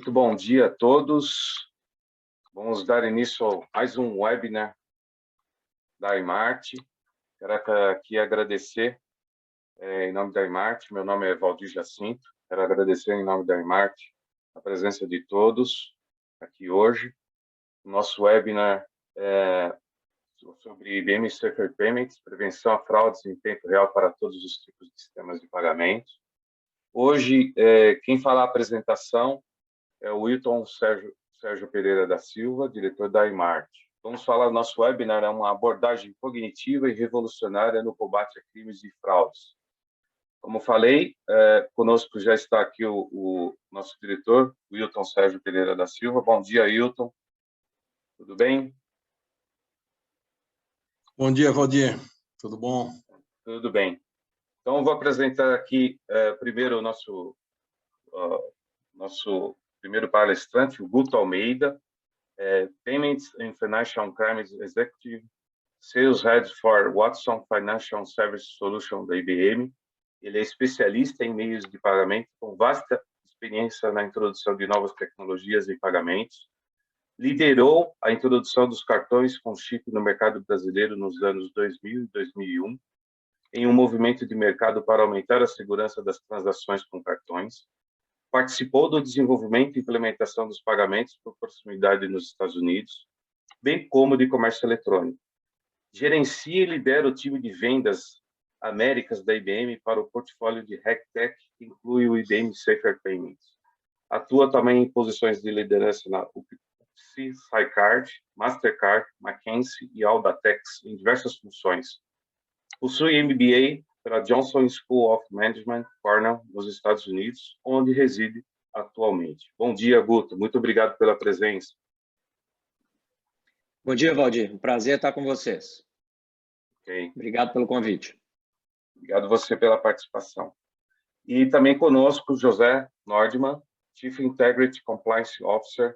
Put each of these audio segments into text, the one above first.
Muito bom dia a todos. Vamos dar início a mais um webinar da Imarte. Quero aqui agradecer em nome da Imarte. Meu nome é Valdir Jacinto. Quero agradecer em nome da Imarte a presença de todos aqui hoje. O nosso webinar é sobre IBM Safer Payments, prevenção a fraudes em tempo real para todos os tipos de sistemas de pagamento. Hoje, quem fará a apresentação é o Wilton Sérgio Pereira da Silva, diretor da Imarte. Vamos falar, nosso webinar é uma abordagem cognitiva e revolucionária no combate a crimes e fraudes. Como falei, conosco já está aqui o nosso diretor, Wilton Sérgio Pereira da Silva. Bom dia, Wilton. Tudo bem? Bom dia, Valdir. Tudo bom? Tudo bem. Então, eu vou apresentar aqui primeiro o nosso primeiro palestrante, o Guto Almeida, Payments and Financial Crimes Executive, Sales Head for Watson Financial Service Solution da IBM. Ele é especialista em meios de pagamento, com vasta experiência na introdução de novas tecnologias em pagamentos. Liderou a introdução dos cartões com chip no mercado brasileiro nos anos 2000 e 2001, em um movimento de mercado para aumentar a segurança das transações com cartões. Participou do desenvolvimento e implementação dos pagamentos por proximidade nos Estados Unidos, bem como de comércio eletrônico. Gerencia e lidera o time de vendas Américas da IBM para o portfólio de RegTech, que inclui o IBM Safer Payments. Atua também em posições de liderança na UPC, SciCard, Mastercard, Mackenzie e Aldatex, em diversas funções. Possui MBA pela Johnson School of Management, Cornell, nos Estados Unidos, onde reside atualmente. Bom dia, Guto. Muito obrigado pela presença. Bom dia, Valdir. Um prazer estar com vocês. Okay. Obrigado pelo convite. Obrigado você pela participação. E também conosco, José Nordman, Chief Integrity Compliance Officer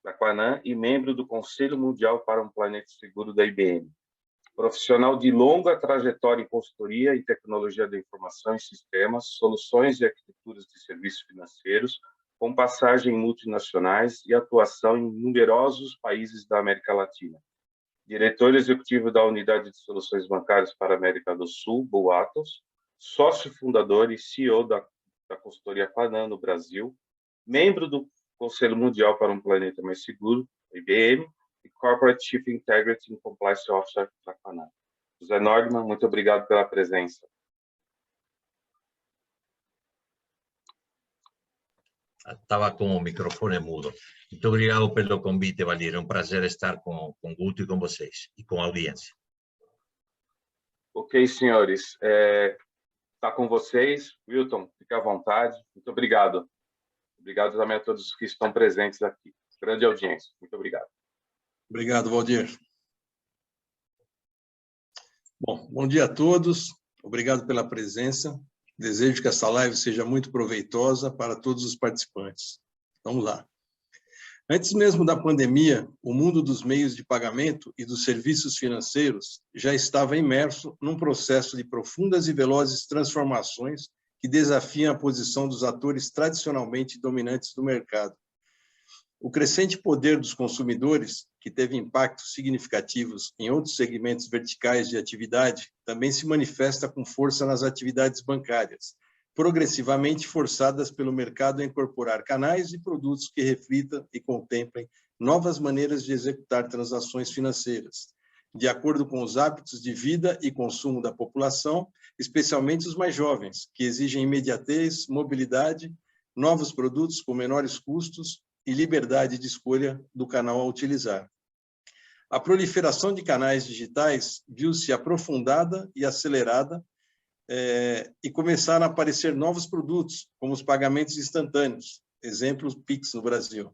da Quanam e membro do Conselho Mundial para um Planeta Seguro da IBM. Profissional de longa trajetória em consultoria e tecnologia da informação e sistemas, soluções e arquiteturas de serviços financeiros, com passagem em multinacionais e atuação em numerosos países da América Latina. Diretor executivo da Unidade de Soluções Bancárias para a América do Sul, Boatos, sócio fundador e CEO da consultoria Quanam no Brasil, membro do Conselho Mundial para um Planeta Mais Seguro, IBM, e Corporate Chief Integrity and Compliance Officer da Quanam. José Nordman, muito obrigado pela presença. Estava com o microfone mudo. Muito obrigado pelo convite, Valdir. É um prazer estar com o Guto e com vocês, e com a audiência. Ok, senhores. Está com vocês. Wilton, fique à vontade. Muito obrigado. Obrigado também a todos que estão presentes aqui. Grande audiência. Muito obrigado. Obrigado, Valdir. Bom dia a todos. Obrigado pela presença. Desejo que essa live seja muito proveitosa para todos os participantes. Vamos lá. Antes mesmo da pandemia, o mundo dos meios de pagamento e dos serviços financeiros já estava imerso num processo de profundas e velozes transformações que desafiam a posição dos atores tradicionalmente dominantes do mercado. O crescente poder dos consumidores, que teve impactos significativos em outros segmentos verticais de atividade, também se manifesta com força nas atividades bancárias, progressivamente forçadas pelo mercado a incorporar canais e produtos que reflitam e contemplem novas maneiras de executar transações financeiras, de acordo com os hábitos de vida e consumo da população, especialmente os mais jovens, que exigem imediatez, mobilidade, novos produtos com menores custos e liberdade de escolha do canal a utilizar. A proliferação de canais digitais viu-se aprofundada e acelerada e começaram a aparecer novos produtos, como os pagamentos instantâneos, exemplo, Pix no Brasil,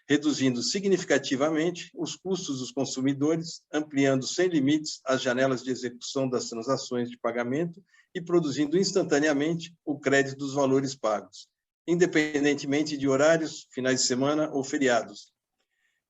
reduzindo significativamente os custos dos consumidores, ampliando sem limites as janelas de execução das transações de pagamento e produzindo instantaneamente o crédito dos valores pagos, independentemente de horários, finais de semana ou feriados.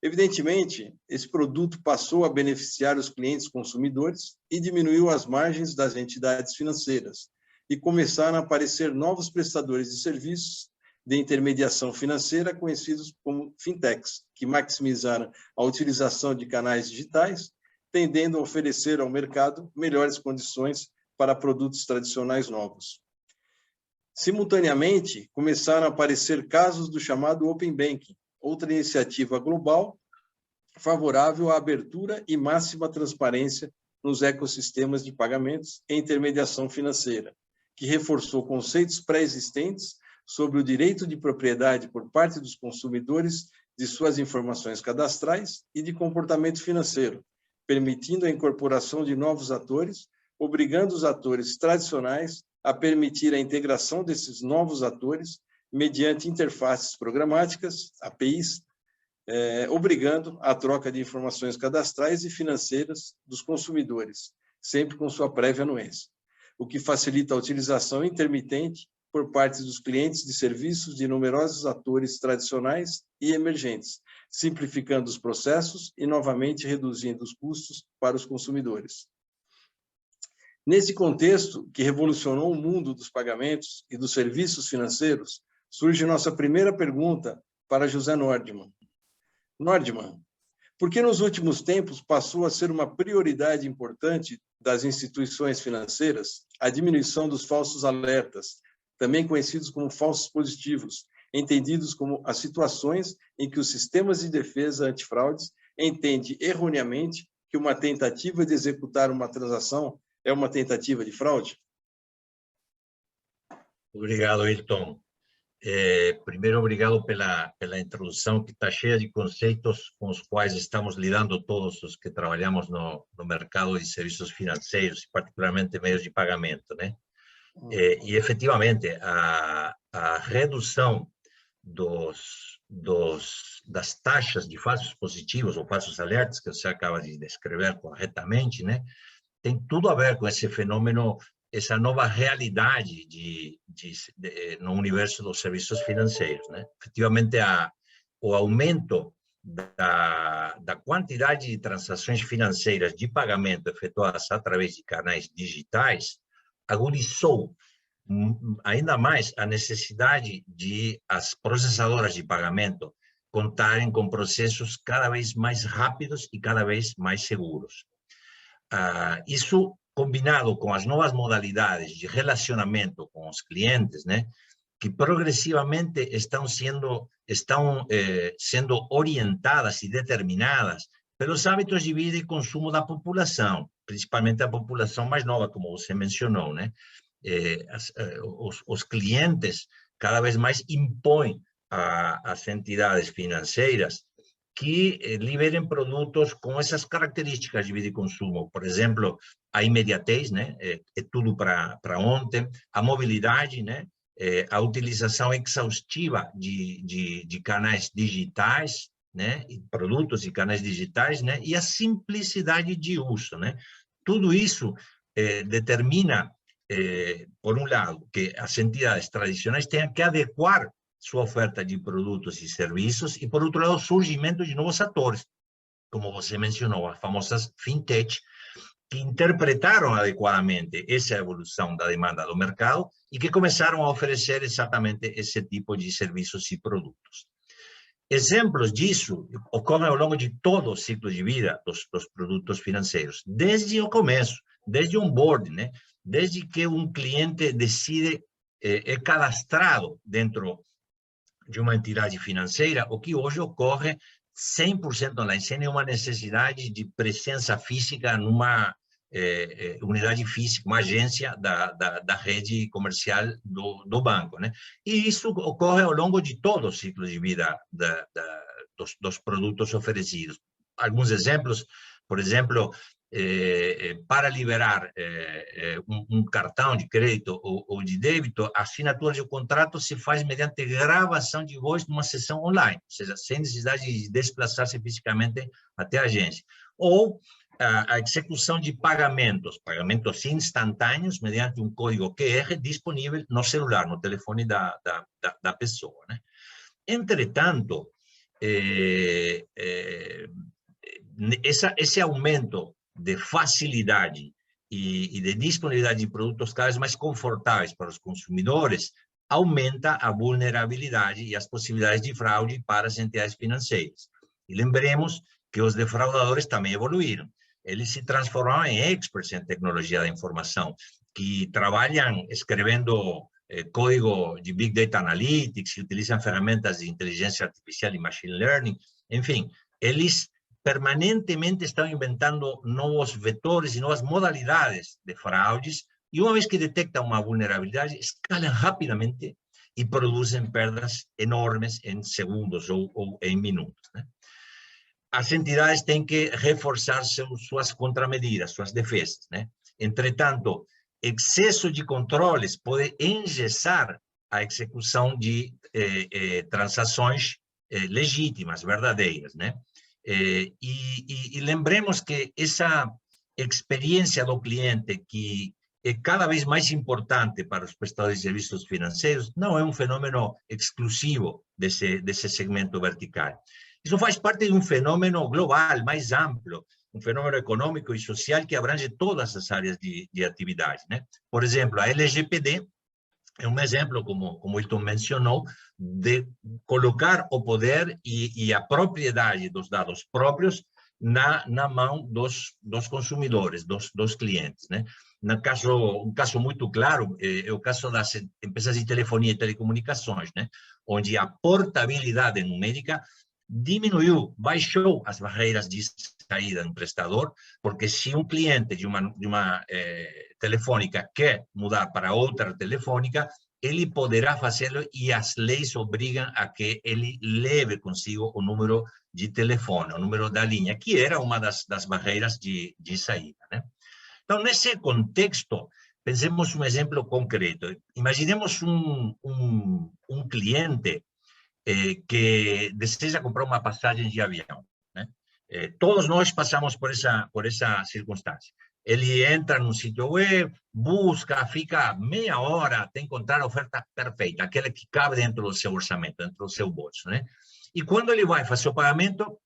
Evidentemente, esse produto passou a beneficiar os clientes consumidores e diminuiu as margens das entidades financeiras, e começaram a aparecer novos prestadores de serviços de intermediação financeira, conhecidos como fintechs, que maximizaram a utilização de canais digitais, tendendo a oferecer ao mercado melhores condições para produtos tradicionais novos. Simultaneamente, começaram a aparecer casos do chamado Open Banking, outra iniciativa global favorável à abertura e máxima transparência nos ecossistemas de pagamentos e intermediação financeira, que reforçou conceitos pré-existentes sobre o direito de propriedade por parte dos consumidores de suas informações cadastrais e de comportamento financeiro, permitindo a incorporação de novos atores, obrigando os atores tradicionais a permitir a integração desses novos atores mediante interfaces programáticas, APIs, obrigando a troca de informações cadastrais e financeiras dos consumidores, sempre com sua prévia anuência, o que facilita a utilização intermitente por parte dos clientes de serviços de numerosos atores tradicionais e emergentes, simplificando os processos e, novamente, reduzindo os custos para os consumidores. Nesse contexto, que revolucionou o mundo dos pagamentos e dos serviços financeiros, surge nossa primeira pergunta para José Nordmann. Nordmann, por que nos últimos tempos passou a ser uma prioridade importante das instituições financeiras a diminuição dos falsos alertas, também conhecidos como falsos positivos, entendidos como as situações em que os sistemas de defesa antifraudes entendem erroneamente que uma tentativa de executar uma transação é uma tentativa de fraude? Obrigado, Ayrton. Primeiro, obrigado pela introdução, que está cheia de conceitos com os quais estamos lidando todos os que trabalhamos no mercado de serviços financeiros, e particularmente meios de pagamento, né? E, efetivamente, a redução das taxas de falsos positivos ou falsos alertas, que você acaba de descrever corretamente, né, tem tudo a ver com esse fenômeno, essa nova realidade no universo dos serviços financeiros, né? Efetivamente, o aumento da quantidade de transações financeiras de pagamento efetuadas através de canais digitais agudizou ainda mais a necessidade de as processadoras de pagamento contarem com processos cada vez mais rápidos e cada vez mais seguros. Isso, combinado com as novas modalidades de relacionamento com os clientes, né, que progressivamente estão sendo orientadas e determinadas pelos hábitos de vida e consumo da população, principalmente a população mais nova, como você mencionou, né? Os clientes cada vez mais impõem às entidades financeiras que liberem produtos com essas características de vida e consumo. Por exemplo, a imediatez, né? É tudo para ontem, a mobilidade, né? A utilização exaustiva de canais digitais, né? Produtos e canais digitais, né? E a simplicidade de uso, né? Tudo isso determina, por um lado, que as entidades tradicionais tenham que adequar sua oferta de produtos e serviços, e, por outro lado, o surgimento de novos atores, como você mencionou, as famosas fintech, que interpretaram adequadamente essa evolução da demanda do mercado e que começaram a oferecer exatamente esse tipo de serviços e produtos. Exemplos disso ocorrem ao longo de todo o ciclo de vida dos produtos financeiros, desde o começo, desde o onboarding, né? Desde que um cliente decide, é cadastrado dentro de uma entidade financeira, o que hoje ocorre 100% online, sem nenhuma necessidade de presença física numa unidade física, uma agência da rede comercial do banco, né? E isso ocorre ao longo de todo o ciclo de vida dos produtos oferecidos. Alguns exemplos, por exemplo, para liberar um cartão de crédito ou de débito, a assinatura de um contrato se faz mediante gravação de voz numa sessão online, ou seja, sem necessidade de desplaçar-se fisicamente até a agência. Ou a execução de pagamentos instantâneos mediante um código QR disponível no celular, no telefone da pessoa, né? Entretanto, esse aumento de facilidade e de disponibilidade de produtos cada vez mais confortáveis para os consumidores aumenta a vulnerabilidade e as possibilidades de fraude para as entidades financeiras. E lembremos que os defraudadores também evoluíram. Eles se transformaram em experts em tecnologia da informação, que trabalham escrevendo código de Big Data Analytics, utilizam ferramentas de inteligência artificial e machine learning. Enfim, eles permanentemente estão inventando novos vetores e novas modalidades de fraudes, e uma vez que detectam uma vulnerabilidade, escalam rapidamente e produzem perdas enormes em segundos ou em minutos, né? As entidades têm que reforçar suas contramedidas, suas defesas, né? Entretanto, excesso de controles pode engessar a execução de transações legítimas, verdadeiras, né? E lembremos que essa experiência do cliente, que é cada vez mais importante para os prestadores de serviços financeiros, não é um fenômeno exclusivo desse segmento vertical. Isso faz parte de um fenômeno global, mais amplo, um fenômeno econômico e social que abrange todas as áreas de atividade, né? Por exemplo, a LGPD é um exemplo, como o Hilton mencionou, de colocar o poder e a propriedade dos dados próprios na mão dos consumidores, dos clientes, né? Um caso muito claro é o caso das empresas de telefonia e telecomunicações, né? Onde a portabilidade numérica diminuiu, baixou as barreiras de saída do prestador, porque se um cliente de uma telefônica quer mudar para outra telefônica, ele poderá fazê-lo e as leis obrigam a que ele leve consigo o número de telefone, o número da linha, que era uma das barreiras de saída, né? Então, nesse contexto, pensemos um exemplo concreto. Imaginemos um cliente que deseja comprar uma passagem de avião, né? Todos nós passamos por essa circunstância. Ele entra num sítio web, busca, fica meia hora até encontrar a oferta perfeita, aquela que cabe dentro do seu orçamento, dentro do seu bolso, né? E quando ele vai fazer o pagamento,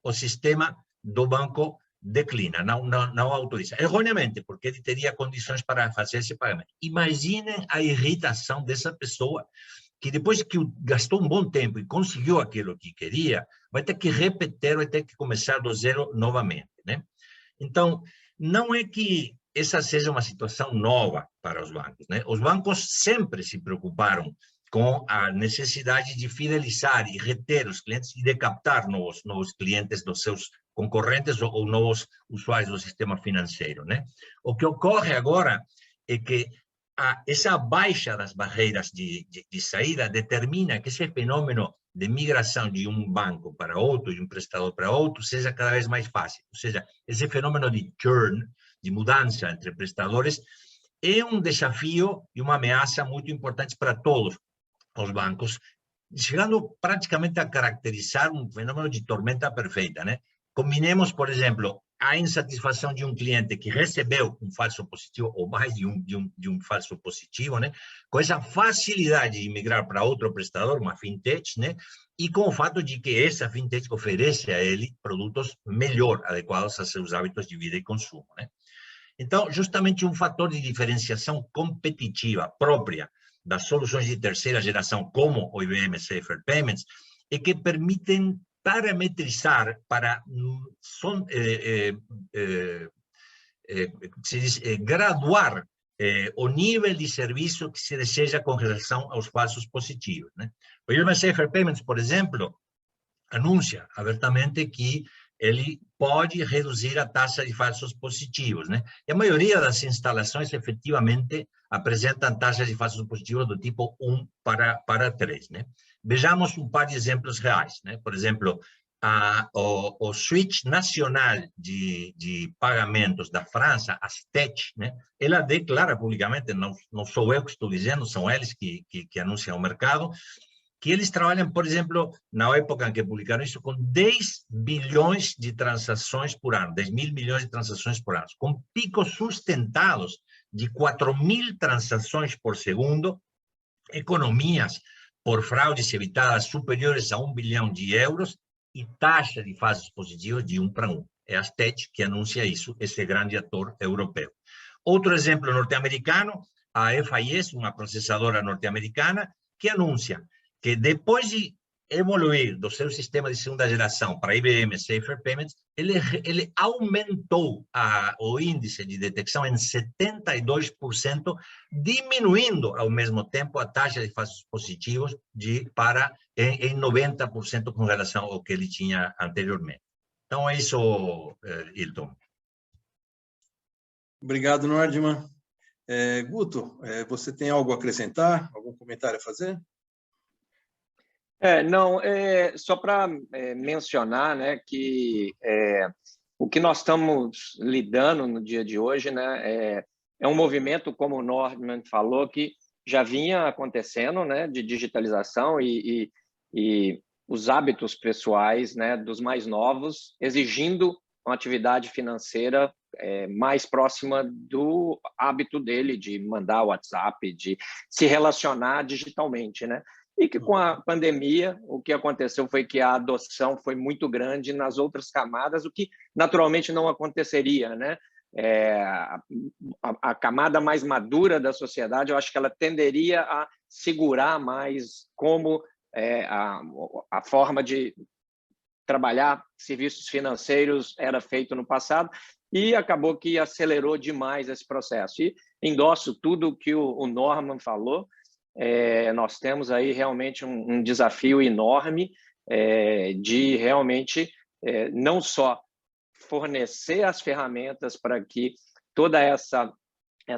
o sistema do banco declina, não autoriza. Erroneamente, porque ele teria condições para fazer esse pagamento. Imaginem a irritação dessa pessoa, que depois que gastou um bom tempo e conseguiu aquilo que queria, vai ter que repetir, vai ter que começar do zero novamente, né? Então, não é que essa seja uma situação nova para os bancos, né? Os bancos sempre se preocuparam com a necessidade de fidelizar e reter os clientes e de captar novos clientes dos seus concorrentes ou novos usuários do sistema financeiro, né? O que ocorre agora é que essa baixa das barreiras de saída determina que esse fenômeno de migração de um banco para outro, de um prestador para outro, seja cada vez mais fácil. Ou seja, esse fenômeno de churn, de mudança entre prestadores, é um desafio e uma ameaça muito importante para todos os bancos, chegando praticamente a caracterizar um fenômeno de tormenta perfeita, né? Combinemos, por exemplo, a insatisfação de um cliente que recebeu um falso positivo, ou mais de um falso positivo, né? Com essa facilidade de migrar para outro prestador, uma fintech, né? E com o fato de que essa fintech oferece a ele produtos melhor adequados a seus hábitos de vida e consumo, né? Então, justamente um fator de diferenciação competitiva própria das soluções de terceira geração, como o IBM Safer Payments, é que permitem parametrizar para graduar o nível de serviço que se deseja com relação aos falsos positivos, né? O IBM Safer Payments, por exemplo, anuncia abertamente que ele pode reduzir a taxa de falsos positivos, né? E a maioria das instalações, efetivamente, apresentam taxas de falsos positivos do tipo 1 para 3, né? Vejamos um par de exemplos reais, né? Por exemplo, o switch nacional de pagamentos da França, a STEC, né? Ela declara publicamente, não sou eu que estou dizendo, são eles que anunciam ao mercado, que eles trabalham, por exemplo, na época em que publicaram isso, com 10 bilhões de transações por ano, 10 mil milhões de transações por ano, com picos sustentados de 4.000 transações por segundo, economias por fraudes evitadas superiores a 1 bilhão de euros e taxa de falsos positivos de 1 para 1. É a STEC que anuncia isso, esse grande ator europeu. Outro exemplo norte-americano, a FIS, uma processadora norte-americana, que anuncia que depois de evoluir do seu sistema de segunda geração para IBM Safer Payments, ele aumentou o índice de detecção em 72%, diminuindo ao mesmo tempo a taxa de falsos positivos em 90% com relação ao que ele tinha anteriormente. Então, é isso, Hilton. Obrigado, Nordman. Guto, você tem algo a acrescentar? Algum comentário a fazer? Não, só para mencionar, né, que o que nós estamos lidando no dia de hoje, né, é um movimento, como o Nordman falou, que já vinha acontecendo, né, de digitalização e os hábitos pessoais, né, dos mais novos, exigindo uma atividade financeira mais próxima do hábito dele de mandar WhatsApp, de se relacionar digitalmente, né? E que com a pandemia, o que aconteceu foi que a adoção foi muito grande nas outras camadas, o que naturalmente não aconteceria, né? A camada mais madura da sociedade, eu acho que ela tenderia a segurar mais como a forma de trabalhar serviços financeiros era feito no passado, e acabou que acelerou demais esse processo. E endosso tudo que o Norman falou. Nós temos aí realmente um desafio enorme de realmente não só fornecer as ferramentas para que toda essa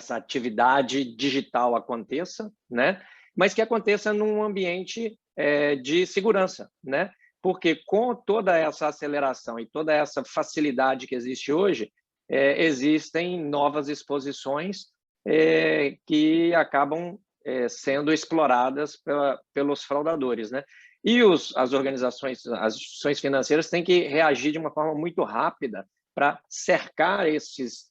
atividade digital aconteça, né? Mas que aconteça num ambiente de segurança, né? Porque com toda essa aceleração e toda essa facilidade que existe hoje, existem novas exposições que acabam sendo exploradas pelos fraudadores, né? E as organizações, as instituições financeiras têm que reagir de uma forma muito rápida para cercar essas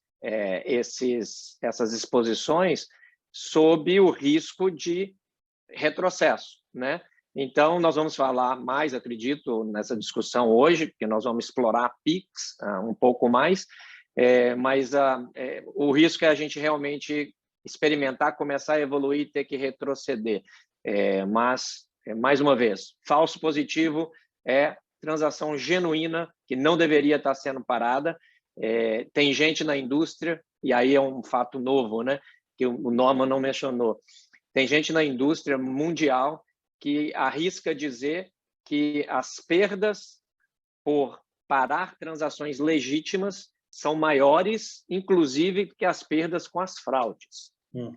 exposições sob o risco de retrocesso, né? Então, nós vamos falar mais, acredito, nessa discussão hoje, porque nós vamos explorar a PIX um pouco mais, mas o risco é a gente realmente experimentar, começar a evoluir e ter que retroceder. Mas, mais uma vez, falso positivo é transação genuína que não deveria estar sendo parada. Tem gente na indústria, e aí é um fato novo, né, que o Norman não mencionou. Tem gente na indústria mundial que arrisca dizer que as perdas por parar transações legítimas são maiores, inclusive, que as perdas com as fraudes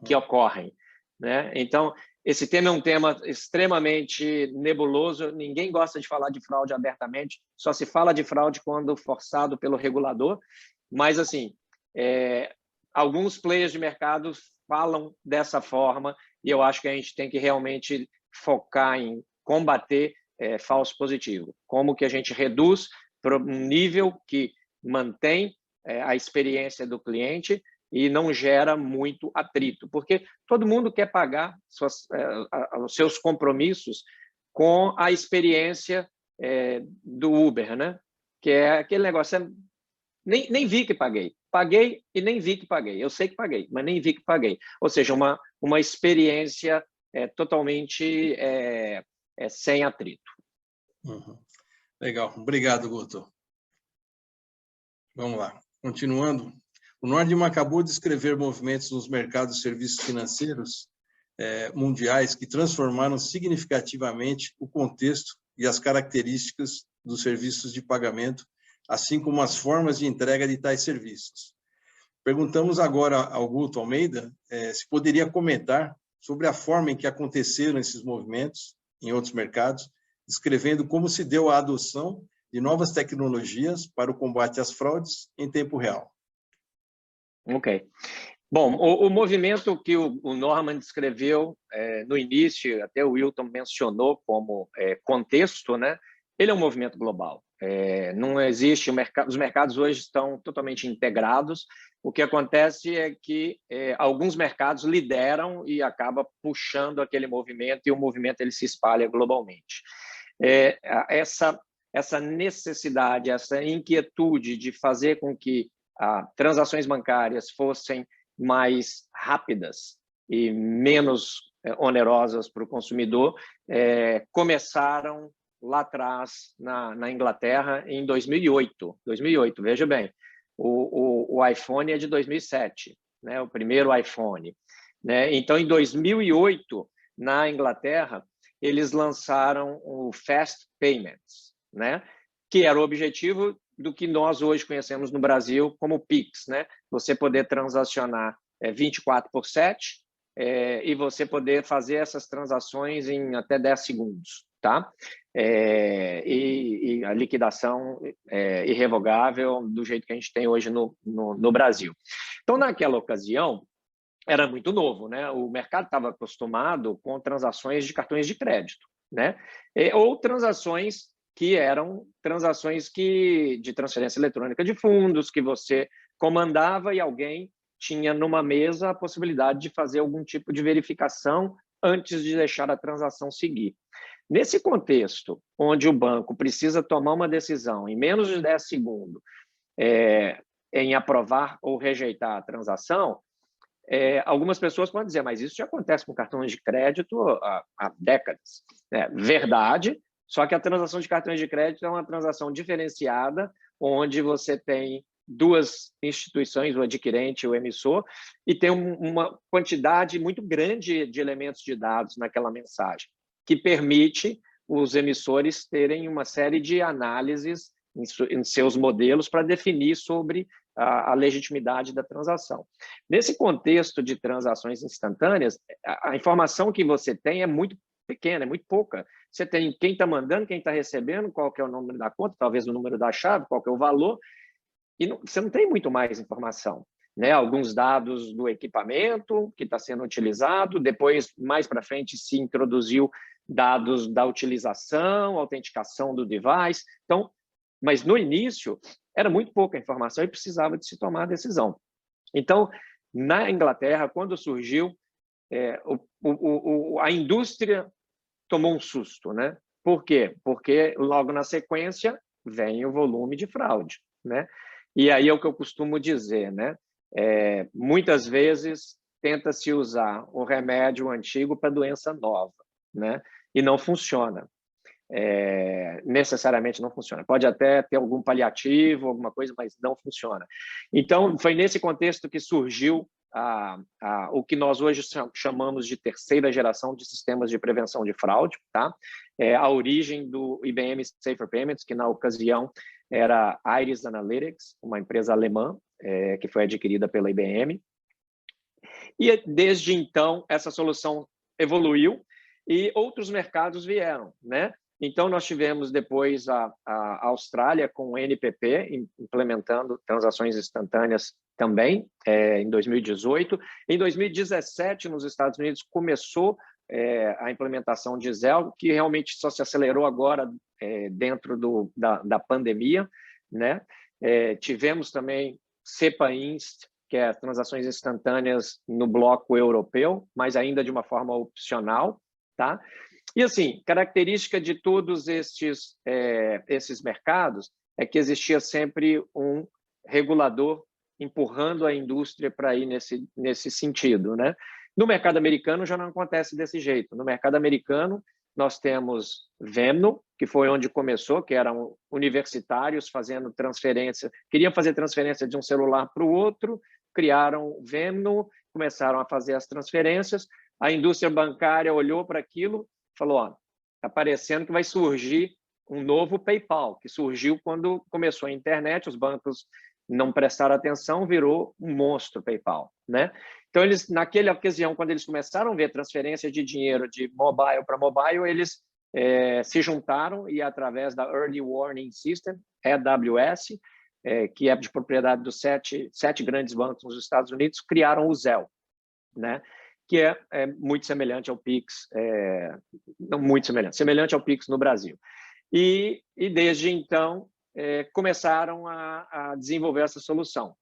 que ocorrem, né? Então, esse tema é um tema extremamente nebuloso, ninguém gosta de falar de fraude abertamente, só se fala de fraude quando forçado pelo regulador, mas, assim, alguns players de mercado falam dessa forma, e eu acho que a gente tem que realmente focar em combater falso positivo. Como que a gente reduz para um nível que mantém a experiência do cliente e não gera muito atrito, porque todo mundo quer pagar os seus compromissos com a experiência do Uber, né? Que é aquele negócio, nem vi que paguei. Paguei e nem vi que paguei. Eu sei que paguei, mas nem vi que paguei. Ou seja, uma experiência totalmente sem atrito. Legal. Obrigado, Guto. Vamos lá. Continuando. O Nordman acabou de descrever movimentos nos mercados de serviços financeiros mundiais que transformaram significativamente o contexto e as características dos serviços de pagamento, assim como as formas de entrega de tais serviços. Perguntamos agora ao Guto Almeida se poderia comentar sobre a forma em que aconteceram esses movimentos em outros mercados, descrevendo como se deu a adoção de novas tecnologias para o combate às fraudes em tempo real. Ok. Bom, o movimento que o Norman descreveu no início, até o Wilton mencionou como contexto, né? Ele é um movimento global. Não existe, os mercados hoje estão totalmente integrados. O que acontece é que alguns mercados lideram e acaba puxando aquele movimento, e o movimento ele se espalha globalmente. Essa necessidade, essa inquietude de fazer com que transações bancárias fossem mais rápidas e menos onerosas para o consumidor, começaram lá atrás na Inglaterra em 2008. 2008, veja bem, o iPhone é de 2007, né? O primeiro iPhone, né? Então, em 2008, na Inglaterra, eles lançaram o Fast Payments, né? Que era o objetivo do que nós hoje conhecemos no Brasil como Pix, né? Você poder transacionar 24/7 e você poder fazer essas transações em até 10 segundos, tá? E a liquidação irrevogável do jeito que a gente tem hoje no Brasil. Então, naquela ocasião, era muito novo, né? O mercado estava acostumado com transações de cartões de crédito, né? Ou transações que eram transações de transferência eletrônica de fundos, que você comandava e alguém tinha numa mesa a possibilidade de fazer algum tipo de verificação antes de deixar a transação seguir. Nesse contexto, onde o banco precisa tomar uma decisão em menos de 10 segundos em aprovar ou rejeitar a transação, algumas pessoas podem dizer, mas isso já acontece com cartões de crédito há décadas. Verdade, só que a transação de cartões de crédito é uma transação diferenciada, onde você tem duas instituições, o adquirente e o emissor, e tem uma quantidade muito grande de elementos de dados naquela mensagem, que permite os emissores terem uma série de análises em seus modelos para definir sobre a legitimidade da transação. Nesse contexto de transações instantâneas, a informação que você tem é muito pequena, é muito pouca. Você tem quem está mandando, quem está recebendo, qual que é o número da conta, talvez o número da chave, qual que é o valor, e você não tem muito mais informação, né? Alguns dados do equipamento que está sendo utilizado, depois, mais para frente, se introduziu dados da utilização, autenticação do device. Então, mas no início era muito pouca informação e precisava de se tomar a decisão. Então, na Inglaterra, quando surgiu, a indústria tomou um susto, né? Por quê? Porque logo na sequência vem o volume de fraude, né? E aí é o que eu costumo dizer, né? Muitas vezes tenta-se usar o remédio antigo para doença nova, né? E não funciona. Necessariamente não funciona. Pode até ter algum paliativo, alguma coisa, mas não funciona. Então, foi nesse contexto que surgiu o que nós hoje chamamos de terceira geração de sistemas de prevenção de fraude, tá? A origem do IBM Safer Payments, que na ocasião era Iris Analytics, uma empresa alemã, que foi adquirida pela IBM. E desde então, essa solução evoluiu e outros mercados vieram, né? Então, nós tivemos depois a Austrália com o NPP, implementando transações instantâneas também, em 2018. Em 2017, nos Estados Unidos, começou a implementação de Zelle, que realmente só se acelerou agora dentro da pandemia, né? Tivemos também SEPA Inst, que é transações instantâneas no bloco europeu, mas ainda de uma forma opcional, tá? E, assim, característica de todos esses mercados é que existia sempre um regulador empurrando a indústria para ir nesse sentido, né? No mercado americano já não acontece desse jeito. No mercado americano, nós temos Venmo, que foi onde começou, que eram universitários fazendo transferência, queriam fazer transferência de um celular para o outro, criaram Venmo, começaram a fazer as transferências, a indústria bancária olhou para aquilo, falou, ó, está parecendo que vai surgir um novo PayPal, que surgiu quando começou a internet, os bancos não prestaram atenção, virou um monstro PayPal, né? Então, eles, naquela ocasião, quando eles começaram a ver transferência de dinheiro de mobile para mobile, eles se juntaram e, através da Early Warning System, EWS, que é de propriedade dos sete grandes bancos nos Estados Unidos, criaram o Zelle, né? Que é muito semelhante ao Pix, não muito semelhante ao Pix no Brasil. E desde então, começaram a desenvolver essa solução.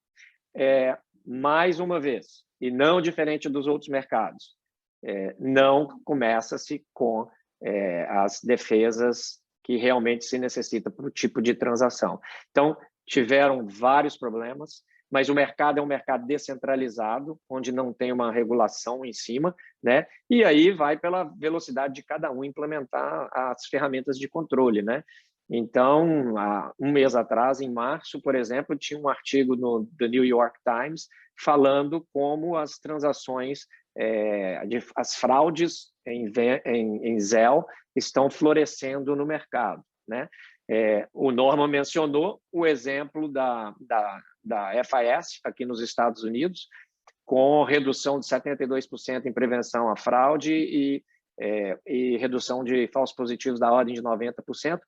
Mais uma vez, e não diferente dos outros mercados, não começa-se com as defesas que realmente se necessita para o tipo de transação. Então, tiveram vários problemas, mas o mercado é um mercado descentralizado, onde não tem uma regulação em cima, né? E aí vai pela velocidade de cada um implementar as ferramentas de controle, né? Então, há um mês atrás, em março, por exemplo, tinha um artigo no The New York Times falando como as transações, as fraudes em Zelle estão florescendo no mercado, né? O Norman mencionou o exemplo da FIS aqui nos Estados Unidos, com redução de 72% em prevenção à fraude e redução de falsos positivos da ordem de 90%.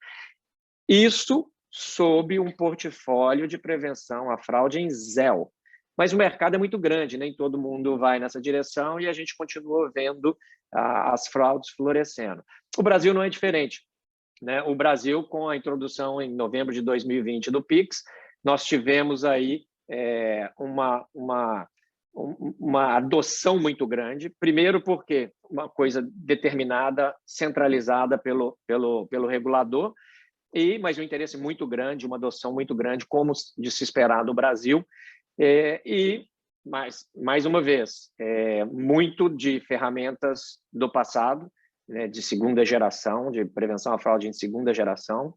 Isso sob um portfólio de prevenção à fraude em Zelle. Mas o mercado é muito grande, nem todo mundo vai nessa direção e a gente continua vendo as fraudes florescendo. O Brasil não é diferente, né? O Brasil, com a introdução em novembro de 2020 do PIX, nós tivemos aí uma adoção muito grande, primeiro porque uma coisa determinada, centralizada pelo regulador, mas um interesse muito grande, uma adoção muito grande, como de se esperar do Brasil, mais uma vez, muito de ferramentas do passado, né, de segunda geração, de prevenção à fraude em segunda geração.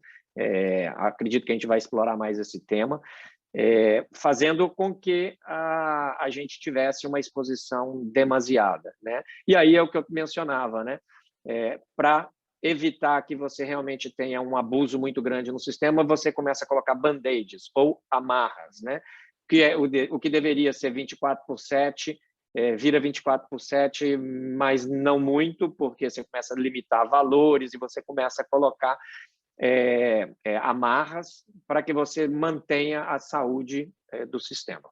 Acredito que a gente vai explorar mais esse tema, fazendo com que a gente tivesse uma exposição demasiada, né? E aí é o que eu mencionava, né? Para evitar que você realmente tenha um abuso muito grande no sistema, você começa a colocar band-aids ou amarras, né? Que é o que deveria ser 24/7, vira 24/7, mas não muito, porque você começa a limitar valores e você começa a colocar amarras para que você mantenha a saúde do sistema.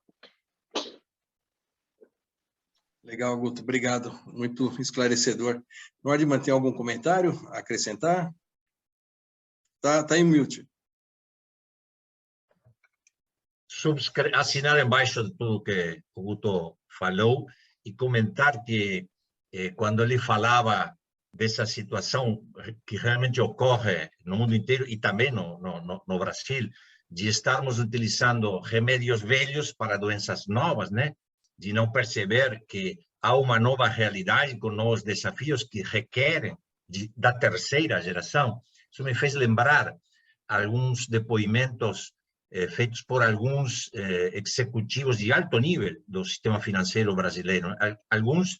Legal, Guto, obrigado, muito esclarecedor. Norman, tem algum comentário a acrescentar? Tá em mute. Assinar embaixo de tudo que o Guto falou e comentar que quando ele falava dessa situação que realmente ocorre no mundo inteiro e também no Brasil, de estarmos utilizando remédios velhos para doenças novas, né? De não perceber que há uma nova realidade com novos desafios que requerem da terceira geração. Isso me fez lembrar alguns depoimentos feitos por alguns executivos de alto nível do sistema financeiro brasileiro. Alguns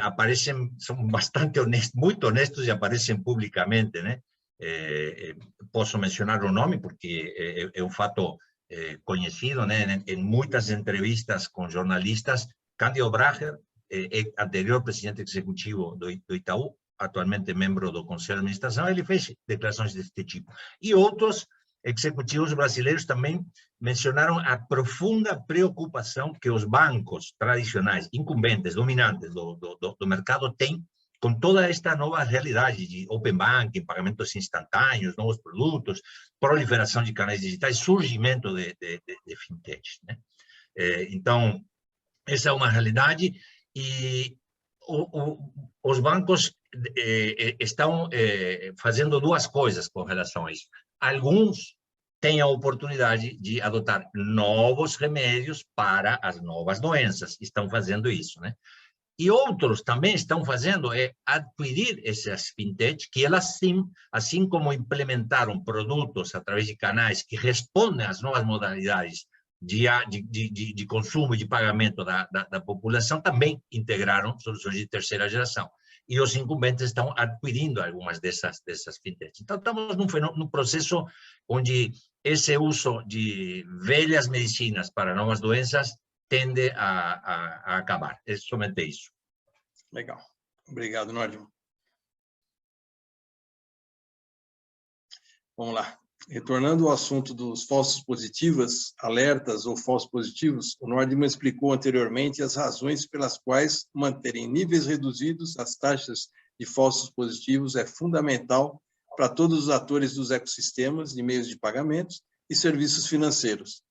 aparecem, são bastante honestos, muito honestos e aparecem publicamente, né? Posso mencionar o nome porque é um fato conhecido, né? Em muitas entrevistas com jornalistas. Cândido Bracher, anterior presidente executivo do Itaú, atualmente membro do Conselho de Administração, ele fez declarações deste tipo. E outros executivos brasileiros também mencionaram a profunda preocupação que os bancos tradicionais, incumbentes, dominantes do mercado têm com toda esta nova realidade de open banking, pagamentos instantâneos, novos produtos, proliferação de canais digitais, surgimento de fintechs, né? Então, essa é uma realidade e os bancos estão fazendo duas coisas com relação a isso. Alguns têm a oportunidade de adotar novos remédios para as novas doenças, estão fazendo isso, né? E outros também estão fazendo adquirir essas fintechs, que elas sim, assim como implementaram produtos através de canais que respondem às novas modalidades de consumo e de pagamento da população, também integraram soluções de terceira geração. E os incumbentes estão adquirindo algumas dessas fintechs. Então, estamos num processo onde esse uso de velhas medicinas para novas doenças tende a acabar. É somente isso. Legal. Obrigado, Norman. Vamos lá. Retornando ao assunto dos falsos positivos, alertas ou falsos positivos, o Norman explicou anteriormente as razões pelas quais manterem níveis reduzidos as taxas de falsos positivos é fundamental para todos os atores dos ecossistemas de meios de pagamentos e serviços financeiros.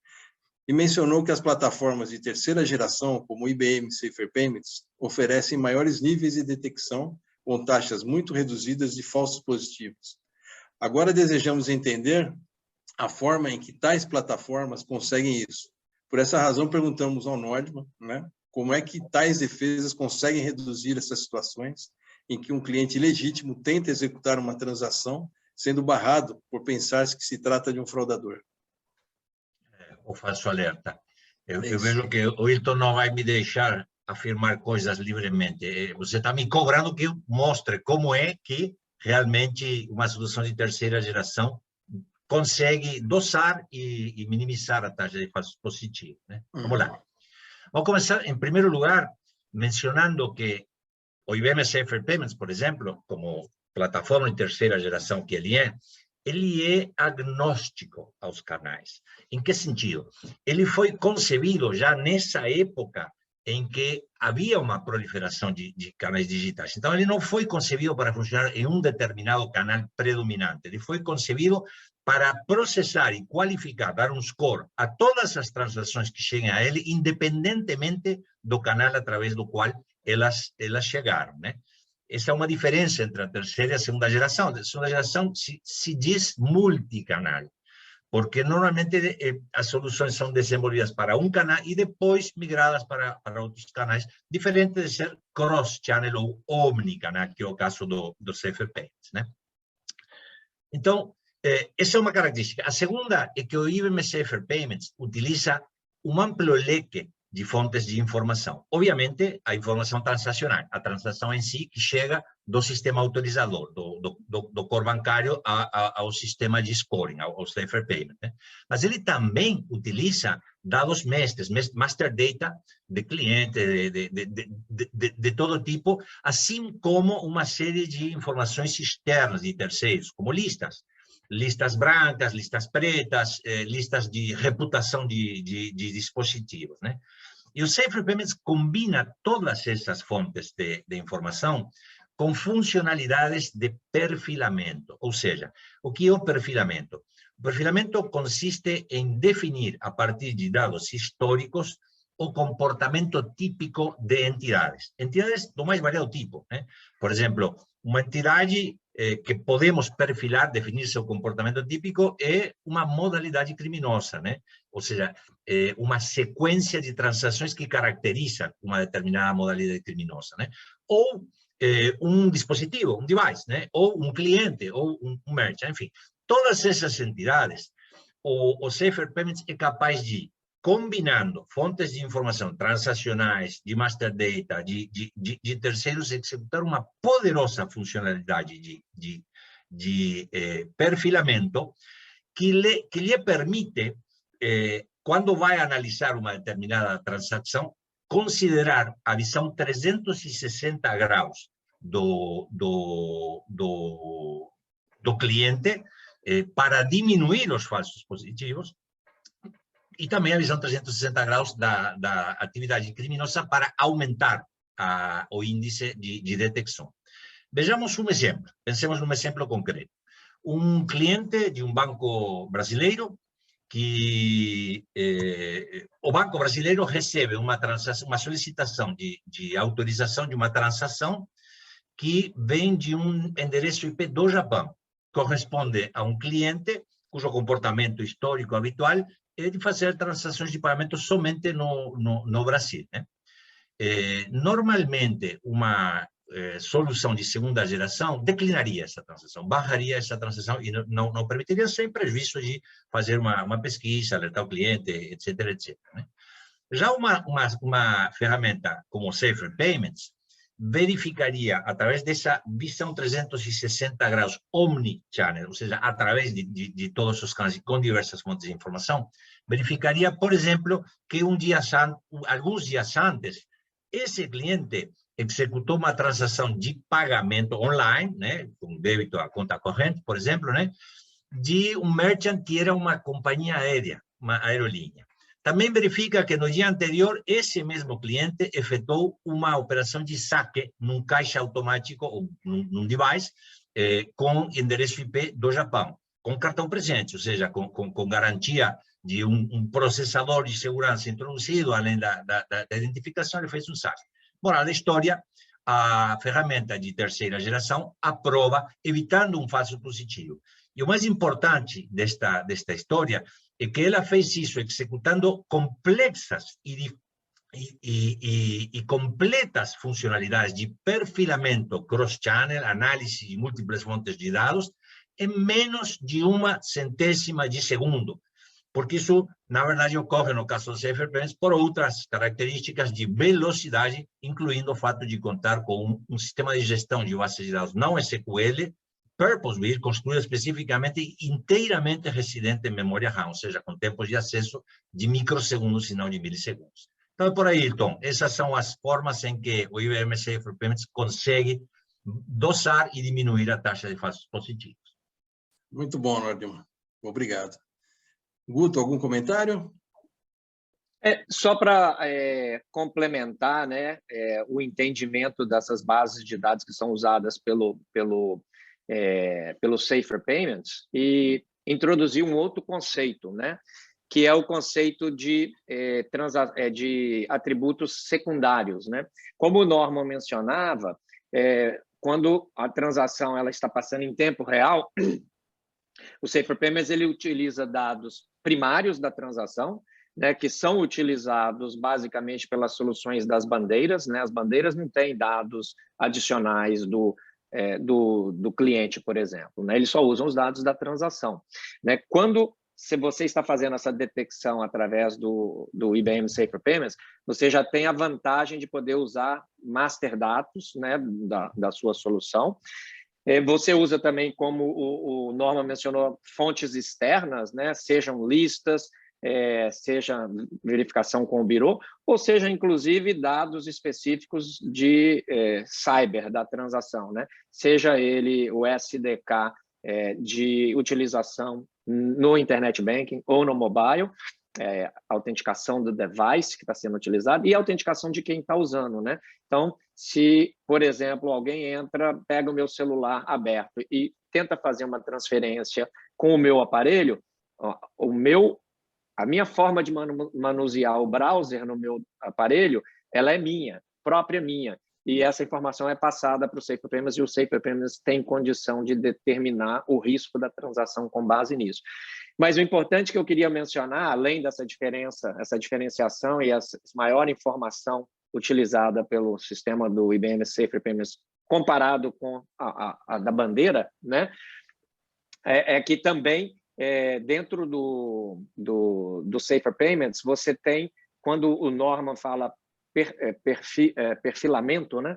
E mencionou que as plataformas de terceira geração, como o IBM Safer Payments, oferecem maiores níveis de detecção com taxas muito reduzidas de falsos positivos. Agora desejamos entender a forma em que tais plataformas conseguem isso. Por essa razão, perguntamos ao Nordman, né, como é que tais defesas conseguem reduzir essas situações em que um cliente legítimo tenta executar uma transação, sendo barrado por pensar que se trata de um fraudador. O falso alerta. Eu vejo que o Hilton não vai me deixar afirmar coisas livremente. Você está me cobrando que eu mostre como é que realmente uma solução de terceira geração consegue dosar e minimizar a taxa de falsos positivos, né? Vamos lá. Vamos começar, em primeiro lugar, mencionando que o IBM Safer Payments, por exemplo, como plataforma de terceira geração que ele é agnóstico aos canais. Em que sentido? Ele foi concebido já nessa época em que havia uma proliferação de canais digitais. Então, ele não foi concebido para funcionar em um determinado canal predominante. Ele foi concebido para processar e qualificar, dar um score a todas as transações que cheguem a ele, independentemente do canal através do qual elas chegaram, né? Essa é uma diferença entre a terceira e a segunda geração. A segunda geração se diz multicanal, porque normalmente as soluções são desenvolvidas para um canal e depois migradas para outros canais, diferente de ser cross-channel ou omnicanal, que é o caso do Safer Payments, né? Então, essa é uma característica. A segunda é que o IBM Safer Payments utiliza um amplo leque de fontes de informação. Obviamente, a informação transacional, a transação em si que chega do sistema autorizador, do core bancário ao sistema de scoring, ao Safer Payment, né? Mas ele também utiliza dados mestres, master data de cliente, de todo tipo, assim como uma série de informações externas de terceiros, como listas brancas, listas pretas, listas de reputação de dispositivos, né? E o Safer Payments combina todas essas fontes de informação com funcionalidades de perfilamento. Ou seja, o que é o perfilamento? O perfilamento consiste em definir, a partir de dados históricos, o comportamento típico de entidades. Entidades do mais variado tipo, né? Por exemplo, uma entidade que podemos perfilar, definir seu comportamento típico, é uma modalidade criminosa, né? Ou seja, uma sequência de transações que caracteriza uma determinada modalidade criminosa, né? Ou um dispositivo, um device, né? Ou um cliente, ou um merchant, enfim. Todas essas entidades, o Safer Payments é capaz de, combinando fontes de informação transacionais, de master data, de terceiros, executar uma poderosa funcionalidade de perfilamento que lhe permite, quando vai analisar uma determinada transação, considerar a visão 360 graus do cliente para diminuir os falsos positivos, e também a visão 360 graus da atividade criminosa para aumentar o índice de detecção. Vejamos um exemplo, pensemos num exemplo concreto. Um cliente de um banco brasileiro, que o banco brasileiro recebe uma solicitação de autorização de uma transação que vem de um endereço IP do Japão, corresponde a um cliente cujo comportamento histórico habitual é de fazer transações de pagamento somente no Brasil, né? Normalmente, uma solução de segunda geração declinaria essa transação, barraria essa transação e não permitiria, sem prejuízo de fazer uma pesquisa, alertar o cliente, etc, etc, né? Já uma ferramenta como Safer Payments verificaria, através dessa visão 360 graus omnichannel, ou seja, através de todos os canais com diversas fontes de informação, verificaria, por exemplo, que alguns dias antes, esse cliente executou uma transação de pagamento online, né, com débito à conta corrente, por exemplo, né, de um merchant que era uma companhia aérea, uma aerolínea. Também verifica que no dia anterior, esse mesmo cliente efetuou uma operação de saque num caixa automático, ou num device, com endereço IP do Japão, com cartão presente, ou seja, com garantia de um processador de segurança introduzido, além da identificação, ele fez um saque. Moral da história, a ferramenta de terceira geração aprova, evitando um falso positivo. E o mais importante desta história é que ela fez isso executando complexas e completas funcionalidades de perfilamento cross-channel, análise de múltiplas fontes de dados, em menos de 1/100ª de segundo. Porque isso, na verdade, ocorre no caso do Safer Payments por outras características de velocidade, incluindo o fato de contar com um sistema de gestão de bases de dados não SQL, purpose-built, construído especificamente e inteiramente residente em memória RAM, ou seja, com tempos de acesso de microsegundos e não de milissegundos. Então, é por aí, Tom. Essas são as formas em que o IBM Safer Payments consegue dosar e diminuir a taxa de falsos positivos. Muito bom, Nordman. Obrigado. Guto, algum comentário? Só para complementar, né, o entendimento dessas bases de dados que são usadas pelo Safer Payments e introduzir um outro conceito, né, que é o conceito de atributos secundários, né? Como o Norman mencionava, quando a transação ela está passando em tempo real, o Safer Payments ele utiliza dados primários da transação, né, que são utilizados basicamente pelas soluções das bandeiras, né? As bandeiras não têm dados adicionais do cliente, por exemplo, né? Eles só usam os dados da transação, né? Se você está fazendo essa detecção através do IBM Safer Payments, você já tem a vantagem de poder usar master dados, né, da sua solução. Você usa também, como o Norman mencionou, fontes externas, né, sejam listas, seja verificação com o Bureau, ou seja, inclusive, dados específicos de cyber da transação, né? Seja ele o SDK de utilização no Internet Banking ou no mobile, autenticação do device que está sendo utilizado e autenticação de quem está usando, né? Então, se, por exemplo, alguém entra, pega o meu celular aberto e tenta fazer uma transferência com o meu aparelho, a minha forma de manusear o browser no meu aparelho, ela é minha, própria minha. E essa informação é passada para o Safer Payments e o Safer Payments tem condição de determinar o risco da transação com base nisso. Mas o importante que eu queria mencionar, além dessa diferenciação e essa maior informação utilizada pelo sistema do IBM Safer Payments comparado com a da bandeira, né, é que também dentro do Safer Payments você tem, quando o Norman fala perfilamento, né?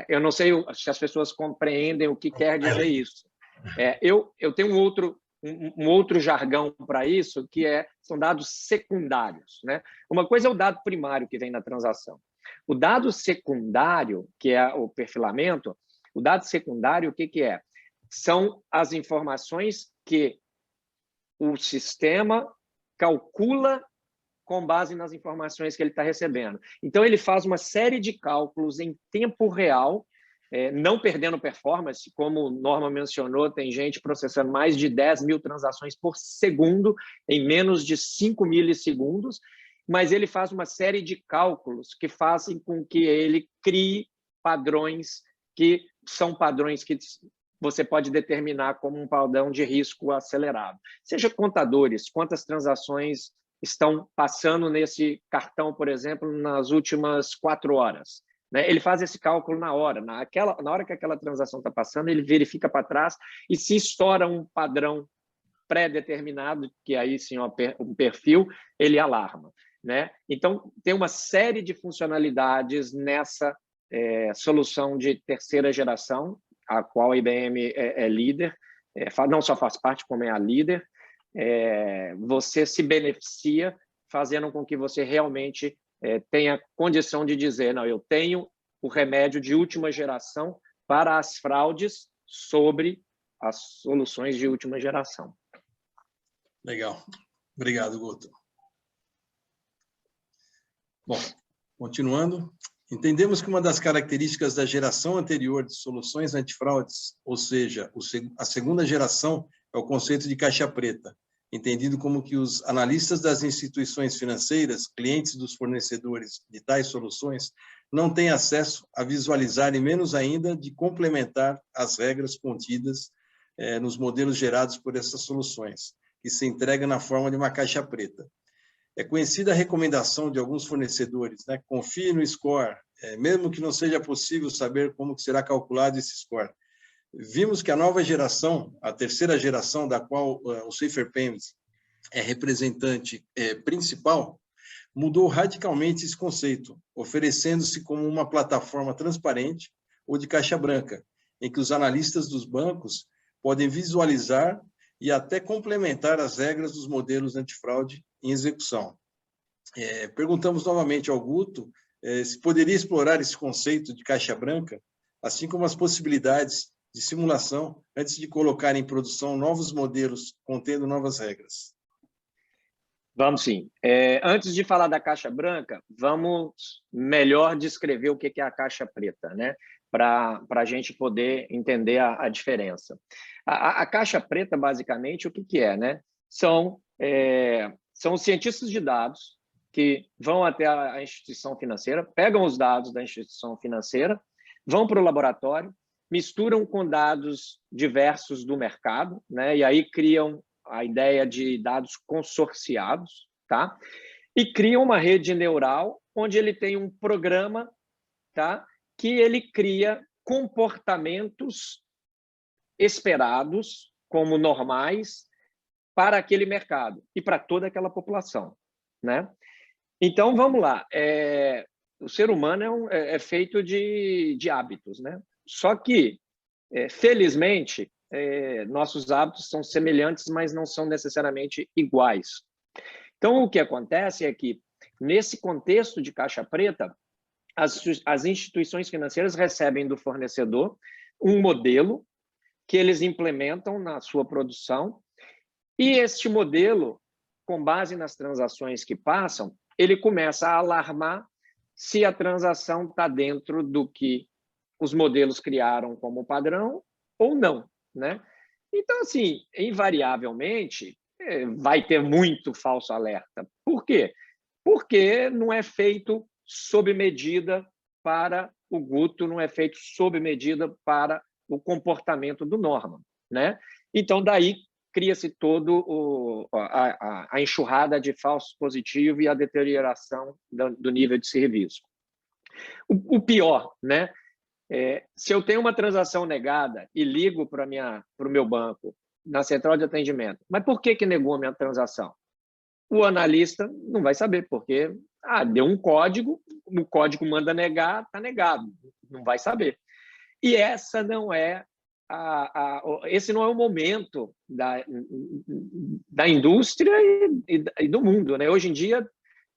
Eu não sei se as pessoas compreendem o que quer dizer isso. Eu tenho um outro jargão para isso, que são dados secundários, né? Uma coisa é o dado primário que vem na transação. O dado secundário, que é o perfilamento, o dado secundário, o que é? São as informações que o sistema calcula com base nas informações que ele está recebendo. Então, ele faz uma série de cálculos em tempo real, não perdendo performance, como o Norman mencionou, tem gente processando mais de 10 mil transações por segundo, em menos de 5 milissegundos, mas ele faz uma série de cálculos que fazem com que ele crie padrões que são padrões que você pode determinar como um padrão de risco acelerado. Seja contadores, quantas transações estão passando nesse cartão, por exemplo, nas últimas 4 horas. Né? Ele faz esse cálculo na hora. Na hora que aquela transação está passando, ele verifica para trás e se estoura um padrão pré-determinado, que aí sim um perfil, ele alarma. Né? Então, tem uma série de funcionalidades nessa solução de terceira geração, a qual a IBM é líder, não só faz parte, como é a líder. Você se beneficia fazendo com que você realmente tenha condição de dizer, não, eu tenho o remédio de última geração para as fraudes sobre as soluções de última geração. Legal. Obrigado, Guto. Bom, continuando. Entendemos que uma das características da geração anterior de soluções antifraudes, ou seja, a segunda geração, é o conceito de caixa preta, entendido como que os analistas das instituições financeiras, clientes dos fornecedores de tais soluções, não têm acesso a visualizar e menos ainda de complementar as regras contidas nos modelos gerados por essas soluções, que se entrega na forma de uma caixa preta. É conhecida a recomendação de alguns fornecedores, né? Confie no score, mesmo que não seja possível saber como será calculado esse score. Vimos que a nova geração, a terceira geração, da qual o Safer Payments é representante principal, mudou radicalmente esse conceito, oferecendo-se como uma plataforma transparente ou de caixa branca, em que os analistas dos bancos podem visualizar e até complementar as regras dos modelos antifraude em execução. Perguntamos novamente ao Guto se poderia explorar esse conceito de caixa branca, assim como as possibilidades de simulação antes de colocar em produção novos modelos contendo novas regras. Vamos sim. Antes de falar da caixa branca, vamos melhor descrever o que é a caixa preta, né? Para a gente poder entender a diferença. A caixa preta, basicamente, o que é, né? São os cientistas de dados que vão até a instituição financeira, pegam os dados da instituição financeira, vão para o laboratório, misturam com dados diversos do mercado, né? E aí criam a ideia de dados consorciados, tá? E criam uma rede neural onde ele tem um programa, tá? Que ele cria comportamentos esperados como normais para aquele mercado e para toda aquela população, né? Então, vamos lá. O ser humano é feito de hábitos, né? Só que, felizmente, nossos hábitos são semelhantes, mas não são necessariamente iguais. Então, o que acontece é que, nesse contexto de caixa preta, as instituições financeiras recebem do fornecedor um modelo que eles implementam na sua produção, e este modelo, com base nas transações que passam, ele começa a alarmar se a transação está dentro do que os modelos criaram como padrão ou não, né? Então, assim, invariavelmente, vai ter muito falso alerta. Por quê? Porque não é feito sob medida para o Guto, não é feito sob medida para o comportamento do Norman, né? Então, daí cria-se todo a enxurrada de falso positivo e a deterioração do nível de serviço. O pior, né? Se eu tenho uma transação negada e ligo para o meu banco, na central de atendimento, mas por que negou a minha transação? O analista não vai saber, porque deu um código, o código manda negar, está negado, não vai saber. E essa não é esse não é o momento da indústria e do mundo, né? Hoje em dia,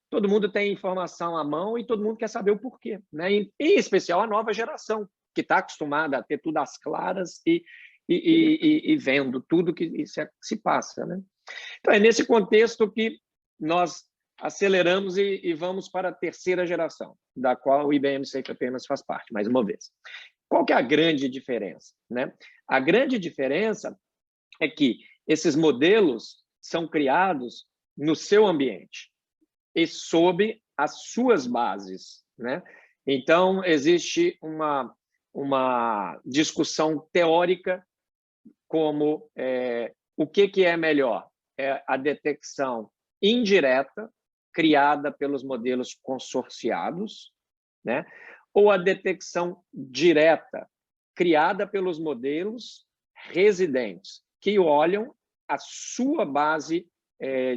todo mundo tem informação à mão e todo mundo quer saber o porquê, né? Em especial a nova geração, que está acostumada a ter tudo às claras e vendo tudo que se passa, né? Então, é nesse contexto que nós aceleramos e vamos para a terceira geração, da qual o IBM Safer Payments faz parte, mais uma vez. Qual que é a grande diferença, né? A grande diferença é que esses modelos são criados no seu ambiente e sob as suas bases, né? Então, existe uma discussão teórica como o que é melhor? A detecção indireta, criada pelos modelos consorciados, né? Ou a detecção direta, criada pelos modelos residentes, que olham a sua base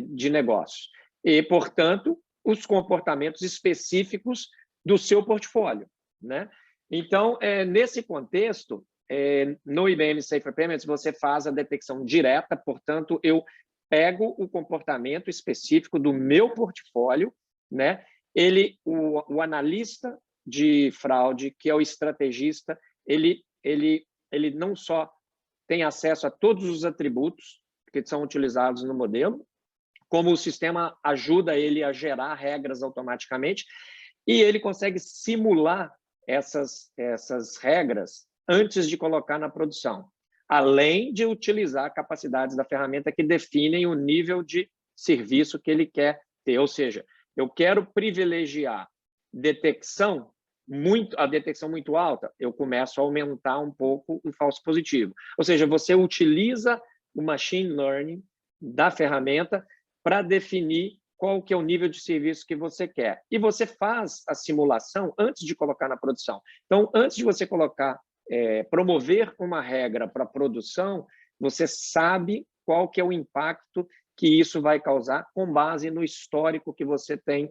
de negócios e, portanto, os comportamentos específicos do seu portfólio, né? Então, nesse contexto, no IBM Safer Payments, você faz a detecção direta, portanto, eu pego o comportamento específico do meu portfólio, né? O analista de fraude, que é o estrategista, ele não só tem acesso a todos os atributos que são utilizados no modelo, como o sistema ajuda ele a gerar regras automaticamente, e ele consegue simular essas regras antes de colocar na produção, além de utilizar capacidades da ferramenta que definem o nível de serviço que ele quer ter. Ou seja, eu quero privilegiar detecção a detecção muito alta, eu começo a aumentar um pouco o falso positivo. Ou seja, você utiliza o machine learning da ferramenta para definir qual que é o nível de serviço que você quer. E você faz a simulação antes de colocar na produção. Então, antes de você promover uma regra para a produção, você sabe qual que é o impacto que isso vai causar com base no histórico que você tem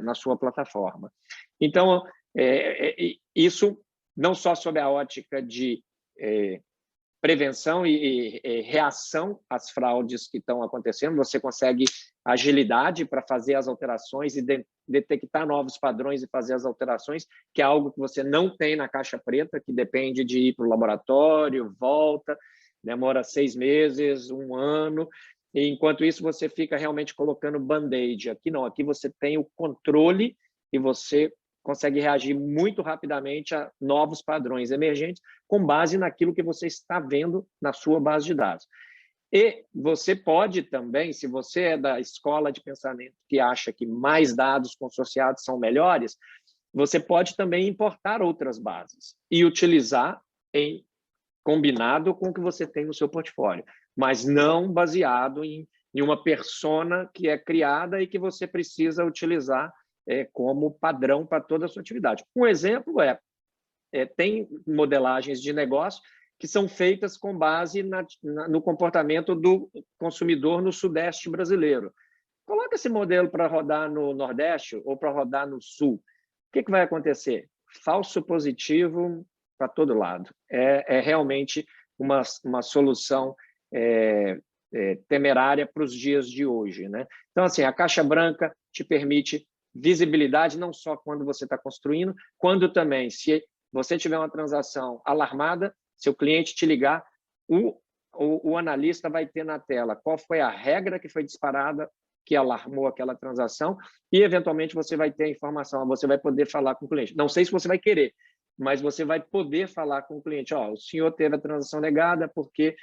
na sua plataforma. Então, isso não só sob a ótica de prevenção e reação às fraudes que estão acontecendo, você consegue agilidade para fazer as alterações e detectar novos padrões e fazer as alterações, que é algo que você não tem na caixa preta, que depende de ir para o laboratório, volta, demora 6 meses, 1 ano, e enquanto isso você fica realmente colocando band-aid. Aqui não, aqui você tem o controle e você consegue reagir muito rapidamente a novos padrões emergentes com base naquilo que você está vendo na sua base de dados. E você pode também, se você é da escola de pensamento que acha que mais dados consorciados são melhores, você pode também importar outras bases e utilizar em combinado com o que você tem no seu portfólio, mas não baseado em uma persona que é criada e que você precisa utilizar como padrão para toda a sua atividade. Um exemplo tem modelagens de negócio que são feitas com base no comportamento do consumidor no Sudeste brasileiro. Coloca esse modelo para rodar no Nordeste ou para rodar no Sul. O que vai acontecer? Falso positivo para todo lado. É realmente uma solução temerária para os dias de hoje, né? Então, assim, a caixa branca te permite visibilidade não só quando você está construindo, quando também, se você tiver uma transação alarmada, se o cliente te ligar, o analista vai ter na tela qual foi a regra que foi disparada que alarmou aquela transação e, eventualmente, você vai ter a informação, você vai poder falar com o cliente. Não sei se você vai querer, mas você vai poder falar com o cliente, o senhor teve a transação negada porque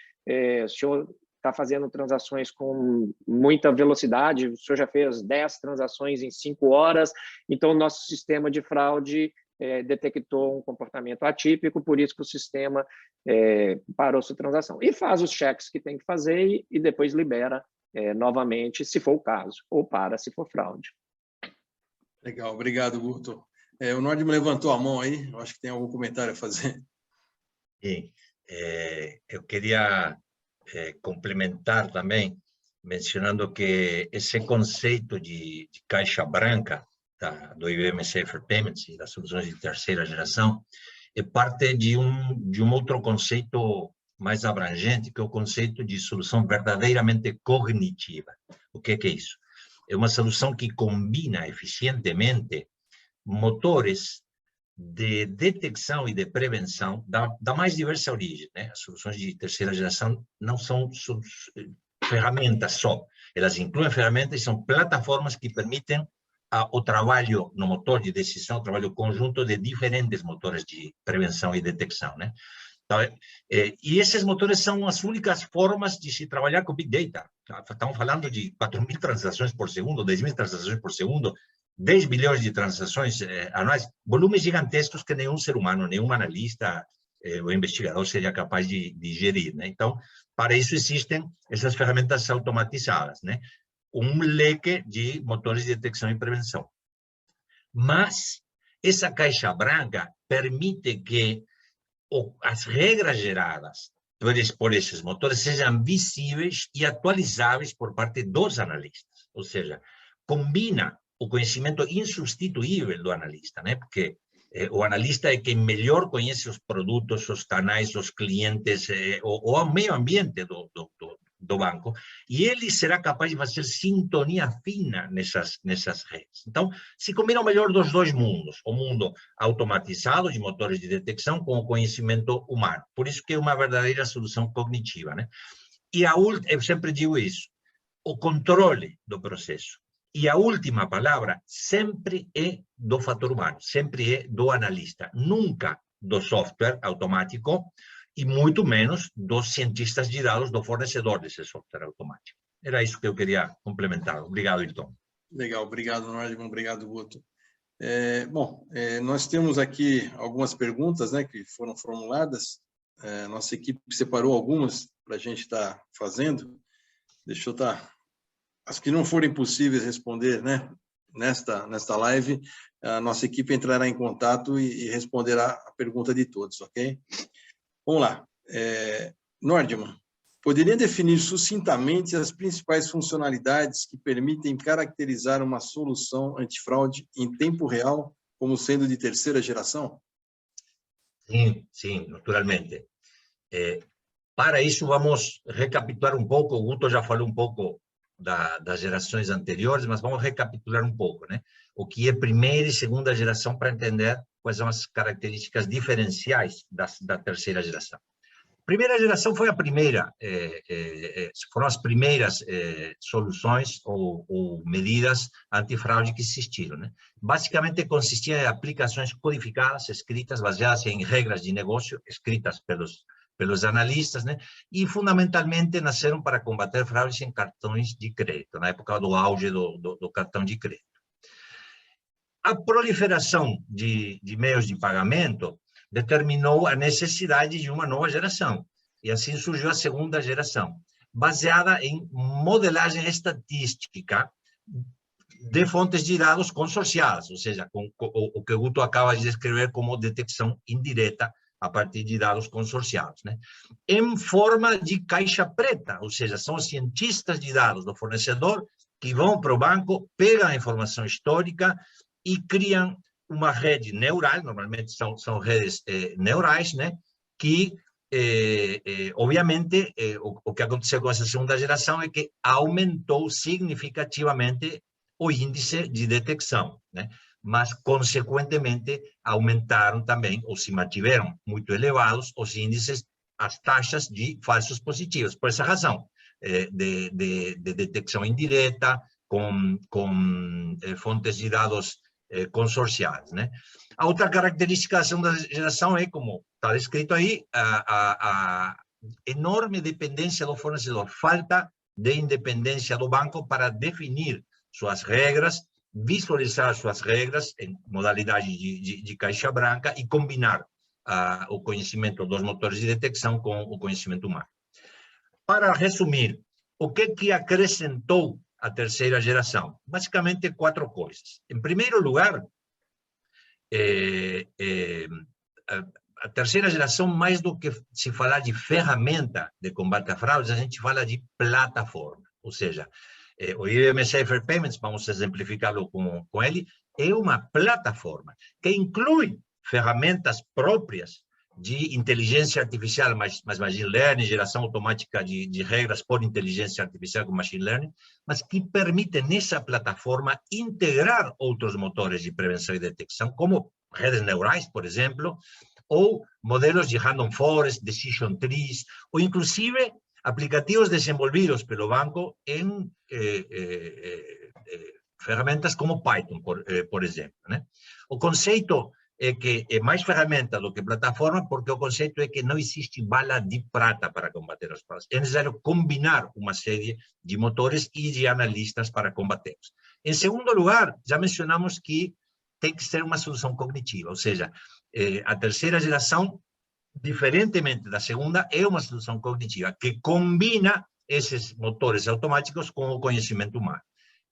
o senhor está fazendo transações com muita velocidade, o senhor já fez 10 transações em 5 horas, então o nosso sistema de fraude detectou um comportamento atípico, por isso que o sistema parou sua transação. E faz os cheques que tem que fazer e depois libera novamente, se for o caso, ou para, se for fraude. Legal, obrigado, Guto. O Nordman levantou a mão aí, eu acho que tem algum comentário a fazer. Sim, eu queria complementar também, mencionando que esse conceito de caixa branca do IBM Safer Payments e das soluções de terceira geração é parte de um outro conceito mais abrangente, que é o conceito de solução verdadeiramente cognitiva. O que é isso? É uma solução que combina eficientemente motores de detecção e de prevenção da mais diversa origem, né? As soluções de terceira geração não são ferramentas só, elas incluem ferramentas e são plataformas que permitem o trabalho no motor de decisão, o trabalho conjunto de diferentes motores de prevenção e detecção, né? Então, e esses motores são as únicas formas de se trabalhar com Big Data. Estamos falando de 4.000 transações por segundo, 10.000 transações por segundo, 10 bilhões de transações anuais, volumes gigantescos que nenhum ser humano, nenhum analista ou investigador seria capaz de gerir, né? Então, para isso existem essas ferramentas automatizadas, né? Um leque de motores de detecção e prevenção. Mas essa caixa branca permite que as regras geradas por esses motores sejam visíveis e atualizáveis por parte dos analistas. Ou seja, combina o conhecimento insubstituível do analista, né? Porque o analista é quem melhor conhece os produtos, os canais, os clientes, o meio ambiente do banco, e ele será capaz de fazer sintonia fina nessas redes. Então, se combina o melhor dos dois mundos, o mundo automatizado de motores de detecção com o conhecimento humano. Por isso que é uma verdadeira solução cognitiva, né? E eu sempre digo isso, o controle do processo. E a última palavra sempre é do fator humano, sempre é do analista, nunca do software automático e muito menos dos cientistas de dados do fornecedor desse software automático. Era isso que eu queria complementar. Obrigado, Hilton. Legal, obrigado, Nordman, obrigado, Guto. Nós temos aqui algumas perguntas, né, que foram formuladas. Nossa equipe separou algumas para a gente estar fazendo. Deixa eu estar... As que não forem possíveis responder, né, nesta live, a nossa equipe entrará em contato e responderá a pergunta de todos, ok? Vamos lá. Nordman, poderia definir sucintamente as principais funcionalidades que permitem caracterizar uma solução antifraude em tempo real como sendo de terceira geração? Sim, naturalmente. Para isso, vamos recapitular um pouco. O Guto já falou um pouco das gerações anteriores, mas vamos recapitular um pouco, né? O que é primeira e segunda geração para entender quais são as características diferenciais da terceira geração. Primeira geração foi a primeira, foram as primeiras soluções ou medidas antifraude que existiram, né? Basicamente consistia em aplicações codificadas, escritas, baseadas em regras de negócio, escritas pelos analistas, né? E fundamentalmente nasceram para combater fraudes em cartões de crédito, na época do auge do cartão de crédito. A proliferação de meios de pagamento determinou a necessidade de uma nova geração, e assim surgiu a segunda geração, baseada em modelagem estatística de fontes de dados consorciadas, ou seja, o que o Guto acaba de descrever como detecção indireta a partir de dados consorciados, né? Em forma de caixa preta, ou seja, são os cientistas de dados do fornecedor que vão para o banco, pegam a informação histórica e criam uma rede neural, normalmente são redes neurais, né? Que, obviamente, o que aconteceu com essa segunda geração é que aumentou significativamente o índice de detecção, né? Mas, consequentemente, aumentaram também, ou se mantiveram muito elevados, os índices, as taxas de falsos positivos. Por essa razão, de detecção indireta, com fontes de dados consorciadas, né? A outra característica da segunda geração é, como está descrito aí, a enorme dependência do fornecedor, falta de independência do banco para definir suas regras, visualizar suas regras em modalidade de caixa branca e combinar o conhecimento dos motores de detecção com o conhecimento humano. Para resumir, o que acrescentou a terceira geração? Basicamente, 4 coisas. Em primeiro lugar, a terceira geração, mais do que se falar de ferramenta de combate a fraudes, a gente fala de plataforma. Ou seja, o IBM Safer Payments, vamos exemplificá-lo com ele, é uma plataforma que inclui ferramentas próprias de inteligência artificial, mais machine learning, geração automática de regras por inteligência artificial com machine learning, mas que permite nessa plataforma integrar outros motores de prevenção e detecção, como redes neurais, por exemplo, ou modelos de random forest, decision trees, ou inclusive aplicativos desenvolvidos pelo banco em ferramentas como Python, por exemplo, né? O conceito é que é mais ferramenta do que plataforma, porque o conceito é que não existe bala de prata para combater as fraudes. É necessário combinar uma série de motores e de analistas para combatê-los. Em segundo lugar, já mencionamos que tem que ser uma solução cognitiva, ou seja, a terceira geração, diferentemente da segunda, é uma solução cognitiva que combina esses motores automáticos com o conhecimento humano.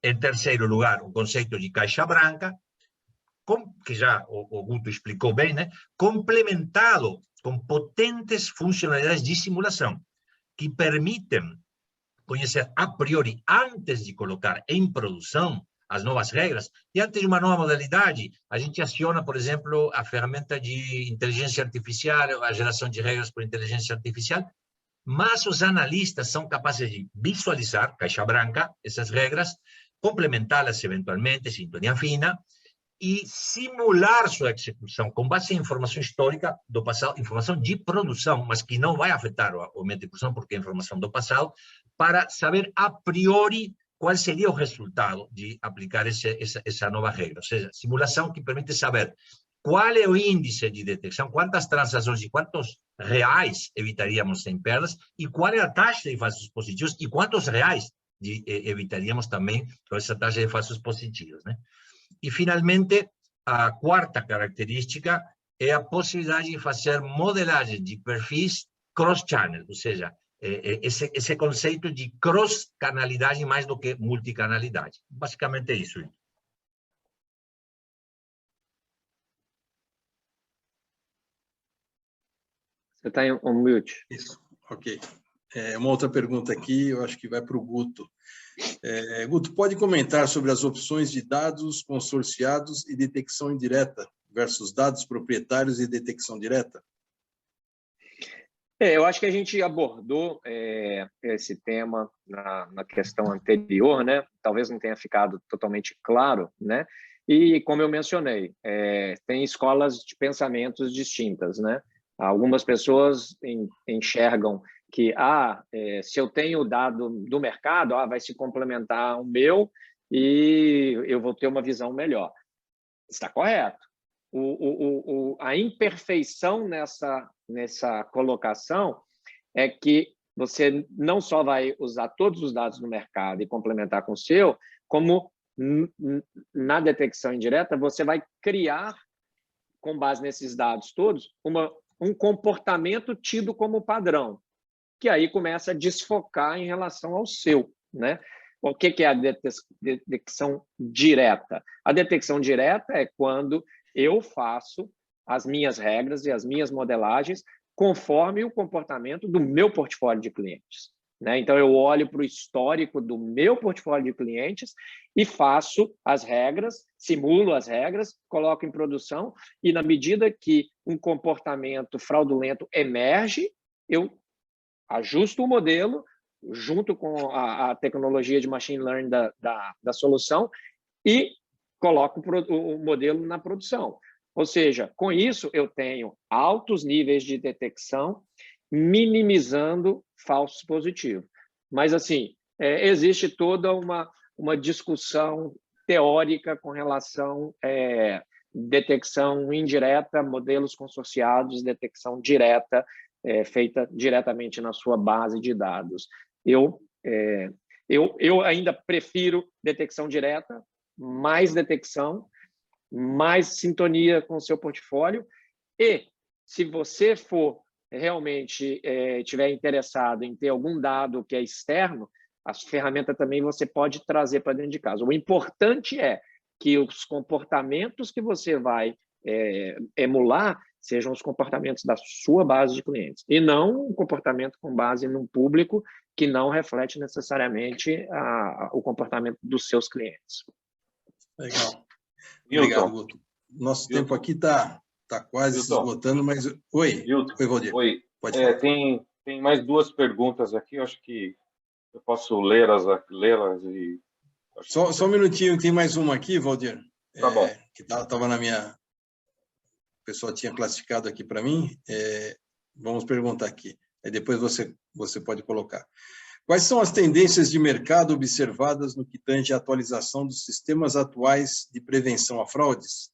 Em terceiro lugar, o conceito de caixa branca, que já o Guto explicou bem, né? Complementado com potentes funcionalidades de simulação, que permitem conhecer a priori, antes de colocar em produção as novas regras, e antes de uma nova modalidade, a gente aciona, por exemplo, a ferramenta de inteligência artificial, a geração de regras por inteligência artificial, mas os analistas são capazes de visualizar, caixa branca, essas regras, complementá-las eventualmente, sintonia fina, e simular sua execução com base em informação histórica do passado, informação de produção, mas que não vai afetar o aumento de produção, porque é informação do passado, para saber a priori qual seria o resultado de aplicar essa nova regra. Ou seja, simulação que permite saber qual é o índice de detecção, quantas transações e quantos reais evitaríamos sem perdas, e qual é a taxa de falsos positivos e quantos reais evitaríamos também com essa taxa de falsos positivos, né? E, finalmente, a quarta característica é a possibilidade de fazer modelagem de perfis cross-channel, ou seja, esse conceito de cross-canalidade mais do que multicanalidade. Basicamente é isso. Você está em mute. Isso, ok. Uma outra pergunta aqui, eu acho que vai para o Guto. Guto, pode comentar sobre as opções de dados consorciados e detecção indireta versus dados proprietários e detecção direta? Eu acho que a gente abordou esse tema na questão anterior, né? Talvez não tenha ficado totalmente claro, né? E, como eu mencionei, tem escolas de pensamentos distintas, né? Algumas pessoas enxergam que, se eu tenho o dado do mercado, vai se complementar o meu e eu vou ter uma visão melhor. Está correto. A imperfeição nessa colocação é que você não só vai usar todos os dados do mercado e complementar com o seu, como na detecção indireta, você vai criar, com base nesses dados todos, um comportamento tido como padrão, que aí começa a desfocar em relação ao seu, né? O que é a detecção direta? A detecção direta é quando eu faço as minhas regras e as minhas modelagens conforme o comportamento do meu portfólio de clientes, né? Então, eu olho para o histórico do meu portfólio de clientes e faço as regras, simulo as regras, coloco em produção e, na medida que um comportamento fraudulento emerge, eu ajusto o modelo junto com a tecnologia de machine learning da solução e coloco o modelo na produção. Ou seja, com isso, eu tenho altos níveis de detecção, minimizando falsos positivos. Mas, assim, existe toda uma discussão teórica com relação à detecção indireta, modelos consorciados, detecção direta, feita diretamente na sua base de dados. Eu ainda prefiro detecção direta, mais detecção, mais sintonia com o seu portfólio. E, se você for realmente estiver interessado em ter algum dado que é externo, a ferramenta também você pode trazer para dentro de casa. O importante é que os comportamentos que você vai emular sejam os comportamentos da sua base de clientes, e não um comportamento com base num público que não reflete necessariamente o comportamento dos seus clientes. Legal. Obrigado, Guto. Nosso tempo aqui está quase se esgotando, mas... Oi, Valdir. Oi. Pode falar. Tem mais duas perguntas aqui, eu acho que eu posso lê-las e... Só um minutinho, tem mais uma aqui, Valdir. Tá bom. Que estava na minha... O pessoal tinha classificado aqui para mim. Vamos perguntar aqui. Aí depois você pode colocar. Quais são as tendências de mercado observadas no que tange à atualização dos sistemas atuais de prevenção a fraudes?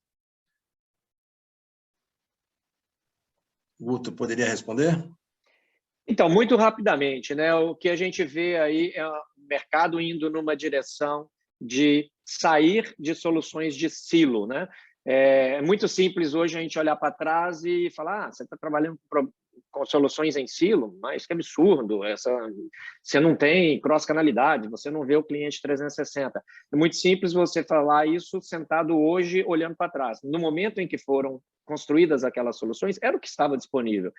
Guto, poderia responder? Então, muito rapidamente, né? O que a gente vê aí é o mercado indo numa direção de sair de soluções de silo, né? É muito simples hoje a gente olhar para trás e falar: você está trabalhando com soluções em silo, mas que absurdo, você não tem cross-canalidade, você não vê o cliente 360. É muito simples você falar isso sentado hoje, olhando para trás. No momento em que foram construídas aquelas soluções, era o que estava disponível.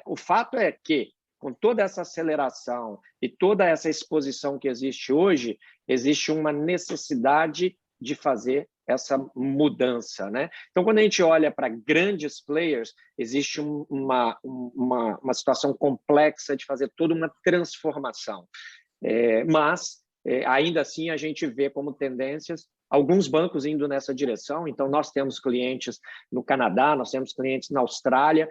O fato é que, com toda essa aceleração e toda essa exposição que existe hoje, existe uma necessidade de fazer essa mudança, né? Então, quando a gente olha para grandes players, existe uma situação complexa de fazer toda uma transformação. Mas, ainda assim, a gente vê como tendências alguns bancos indo nessa direção. Então, nós temos clientes no Canadá, nós temos clientes na Austrália,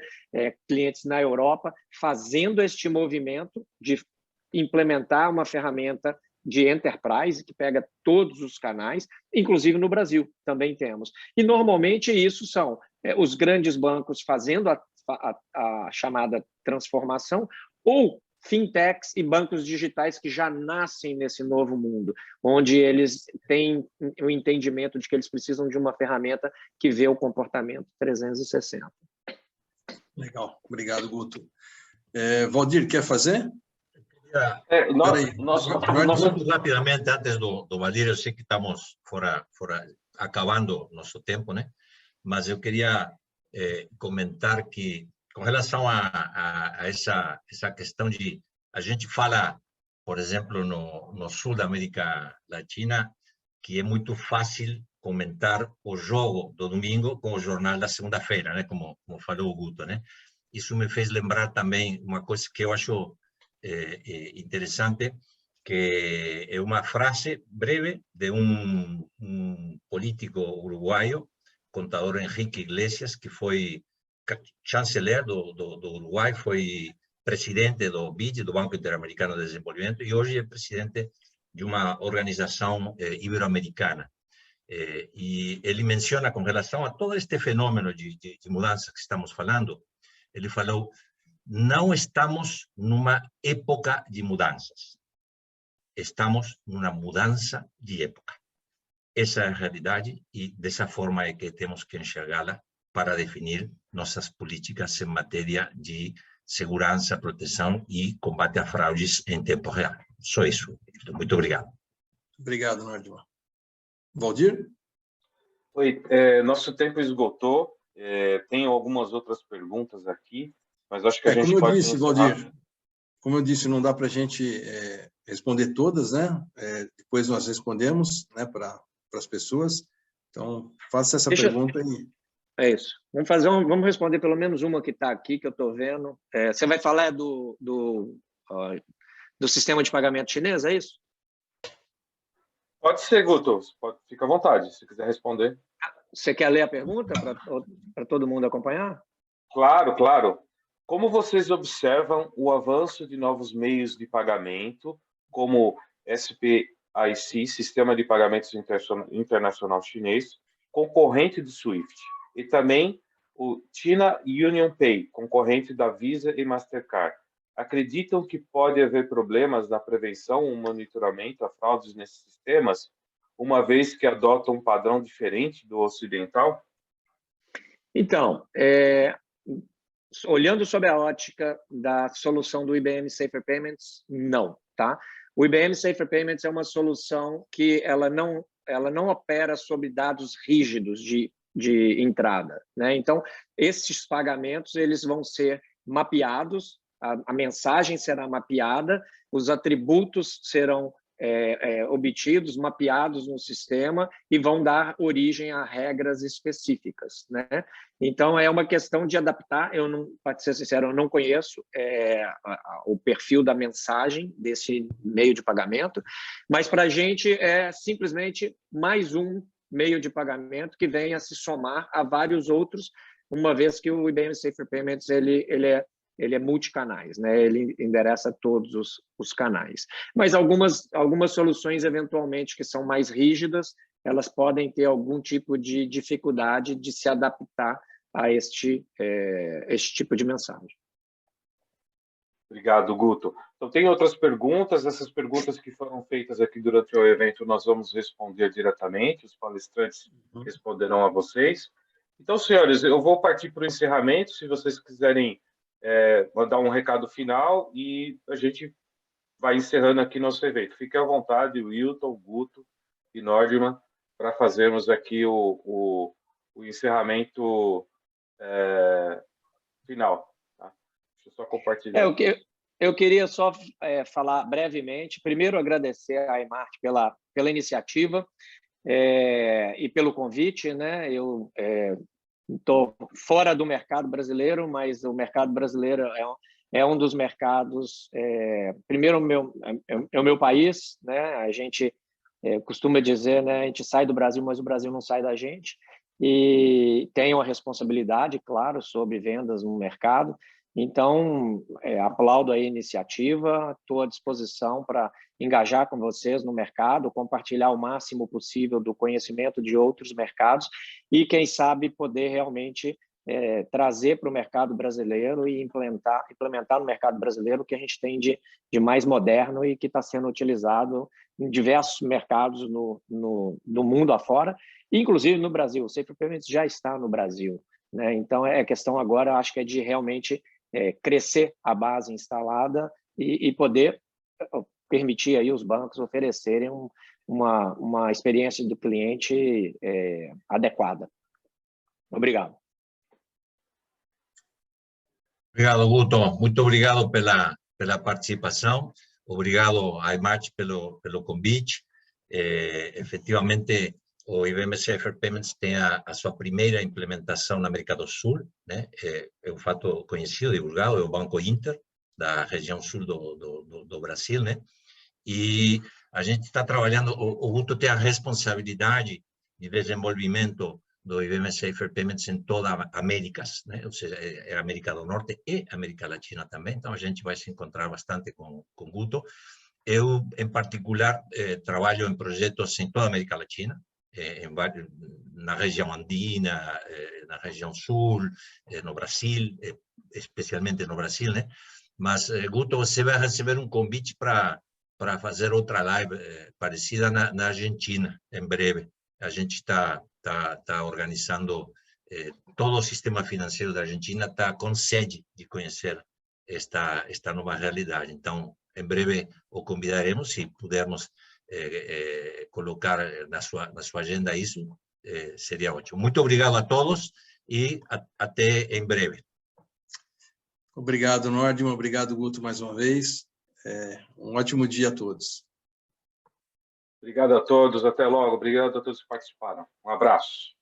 clientes na Europa, fazendo este movimento de implementar uma ferramenta de enterprise, que pega todos os canais, inclusive no Brasil também temos. E, normalmente, isso são os grandes bancos fazendo a chamada transformação ou fintechs e bancos digitais que já nascem nesse novo mundo, onde eles têm o entendimento de que eles precisam de uma ferramenta que vê o comportamento 360. Legal, obrigado, Guto. Valdir, quer fazer? Muito rapidamente, antes do Valdir, eu sei que estamos acabando nosso tempo, né? Mas eu queria comentar que, com relação a essa questão de... A gente fala, por exemplo, no sul da América Latina, que é muito fácil comentar o jogo do domingo com o jornal da segunda-feira, né? Como falou o Guto, né? Isso me fez lembrar também uma coisa que eu acho interessante, que é uma frase breve de um político uruguaio, contador Enrique Iglesias, que foi chanceler do Uruguai, foi presidente do BID, do Banco Interamericano de Desenvolvimento, e hoje é presidente de uma organização ibero-americana. E ele menciona, com relação a todo este fenômeno de mudança que estamos falando, ele falou: não estamos numa época de mudanças, estamos numa mudança de época. Essa é a realidade e dessa forma é que temos que enxergá-la para definir nossas políticas em matéria de segurança, proteção e combate a fraudes em tempo real. Só isso. Muito obrigado. Obrigado, Nordman. Valdir? Oi, nosso tempo esgotou. Tenho algumas outras perguntas aqui, mas acho que a gente como eu pode... disse, Valdir, como eu disse, não dá para a gente responder todas, né? Depois nós respondemos, né, para as pessoas. Então, faça essa pergunta aí. É isso. Vamos responder pelo menos uma que está aqui, que eu estou vendo. Você vai falar do sistema de pagamento chinês, é isso? Pode ser, Guto. Fica à vontade, se quiser responder. Você quer ler a pergunta para todo mundo acompanhar? Claro, claro. Como vocês observam o avanço de novos meios de pagamento, como SPIC, Sistema de Pagamentos Internacional Chinês, concorrente do SWIFT, e também o China UnionPay, concorrente da Visa e Mastercard? Acreditam que pode haver problemas na prevenção ou monitoramento a fraudes nesses sistemas, uma vez que adotam um padrão diferente do ocidental? Então, olhando sob a ótica da solução do IBM Safer Payments, não, tá? O IBM Safer Payments é uma solução que ela não opera sobre dados rígidos de entrada, né? Então, esses pagamentos eles vão ser mapeados, a mensagem será mapeada, os atributos serão obtidos, mapeados no sistema e vão dar origem a regras específicas, né? Então, é uma questão de adaptar. Para ser sincero, eu não conheço o perfil da mensagem desse meio de pagamento, mas para a gente é simplesmente mais um meio de pagamento que vem a se somar a vários outros, uma vez que o IBM Safer Payments ele é multicanais, né? Ele endereça todos os canais. Mas algumas soluções, eventualmente, que são mais rígidas, elas podem ter algum tipo de dificuldade de se adaptar a este tipo de mensagem. Obrigado, Guto. Então, tem outras perguntas. Essas perguntas que foram feitas aqui durante o evento, nós vamos responder diretamente. Os palestrantes responderão a vocês. Então, senhores, eu vou partir para o encerramento. Se vocês quiserem mandar um recado final, e a gente vai encerrando aqui nosso evento. Fique à vontade, Wilton, Guto e Nordman, para fazermos aqui o encerramento final. Tá? Deixa eu só compartilhar. Eu queria só falar brevemente. Primeiro, agradecer à Imart pela iniciativa e pelo convite, né? Eu estou fora do mercado brasileiro, mas o mercado brasileiro é um dos mercados. Primeiro, é o meu país, né? A gente costuma dizer, né? A gente sai do Brasil, mas o Brasil não sai da gente. E tem uma responsabilidade, claro, sobre vendas no mercado. Então, aplaudo a iniciativa, estou à disposição para engajar com vocês no mercado, compartilhar o máximo possível do conhecimento de outros mercados e, quem sabe, poder realmente trazer para o mercado brasileiro e implementar no mercado brasileiro o que a gente tem de mais moderno e que está sendo utilizado em diversos mercados no mundo afora, inclusive no Brasil. O Safer Payments já está no Brasil, né? Então, a questão agora, acho que é de realmente crescer a base instalada e poder permitir aí os bancos oferecerem uma experiência do cliente adequada. Obrigado. Obrigado, Guto. Muito obrigado pela participação. Obrigado a IMARCH pelo convite. Efetivamente, o IBM Safer Payments tem a sua primeira implementação na América do Sul, né? É um fato conhecido, divulgado, é o Banco Inter, da região sul do Brasil, né? E a gente está trabalhando, o Guto tem a responsabilidade de desenvolvimento do IBM Safer Payments em toda a Américas, né? Ou seja, é América do Norte e América Latina também, então a gente vai se encontrar bastante com Guto. Eu, em particular, trabalho em projetos em toda a América Latina, na região andina, na região sul, no Brasil, especialmente no Brasil, né? Mas, Guto, você vai receber um convite para fazer outra live parecida na Argentina, em breve. A gente está organizando, todo o sistema financeiro da Argentina está com sede de conhecer esta nova realidade. Então, em breve o convidaremos, se pudermos colocar na sua agenda isso, seria ótimo. Muito obrigado a todos e até em breve. Obrigado, Nordman. Obrigado, Guto, mais uma vez. Um ótimo dia a todos. Obrigado a todos, até logo. Obrigado a todos que participaram. Um abraço.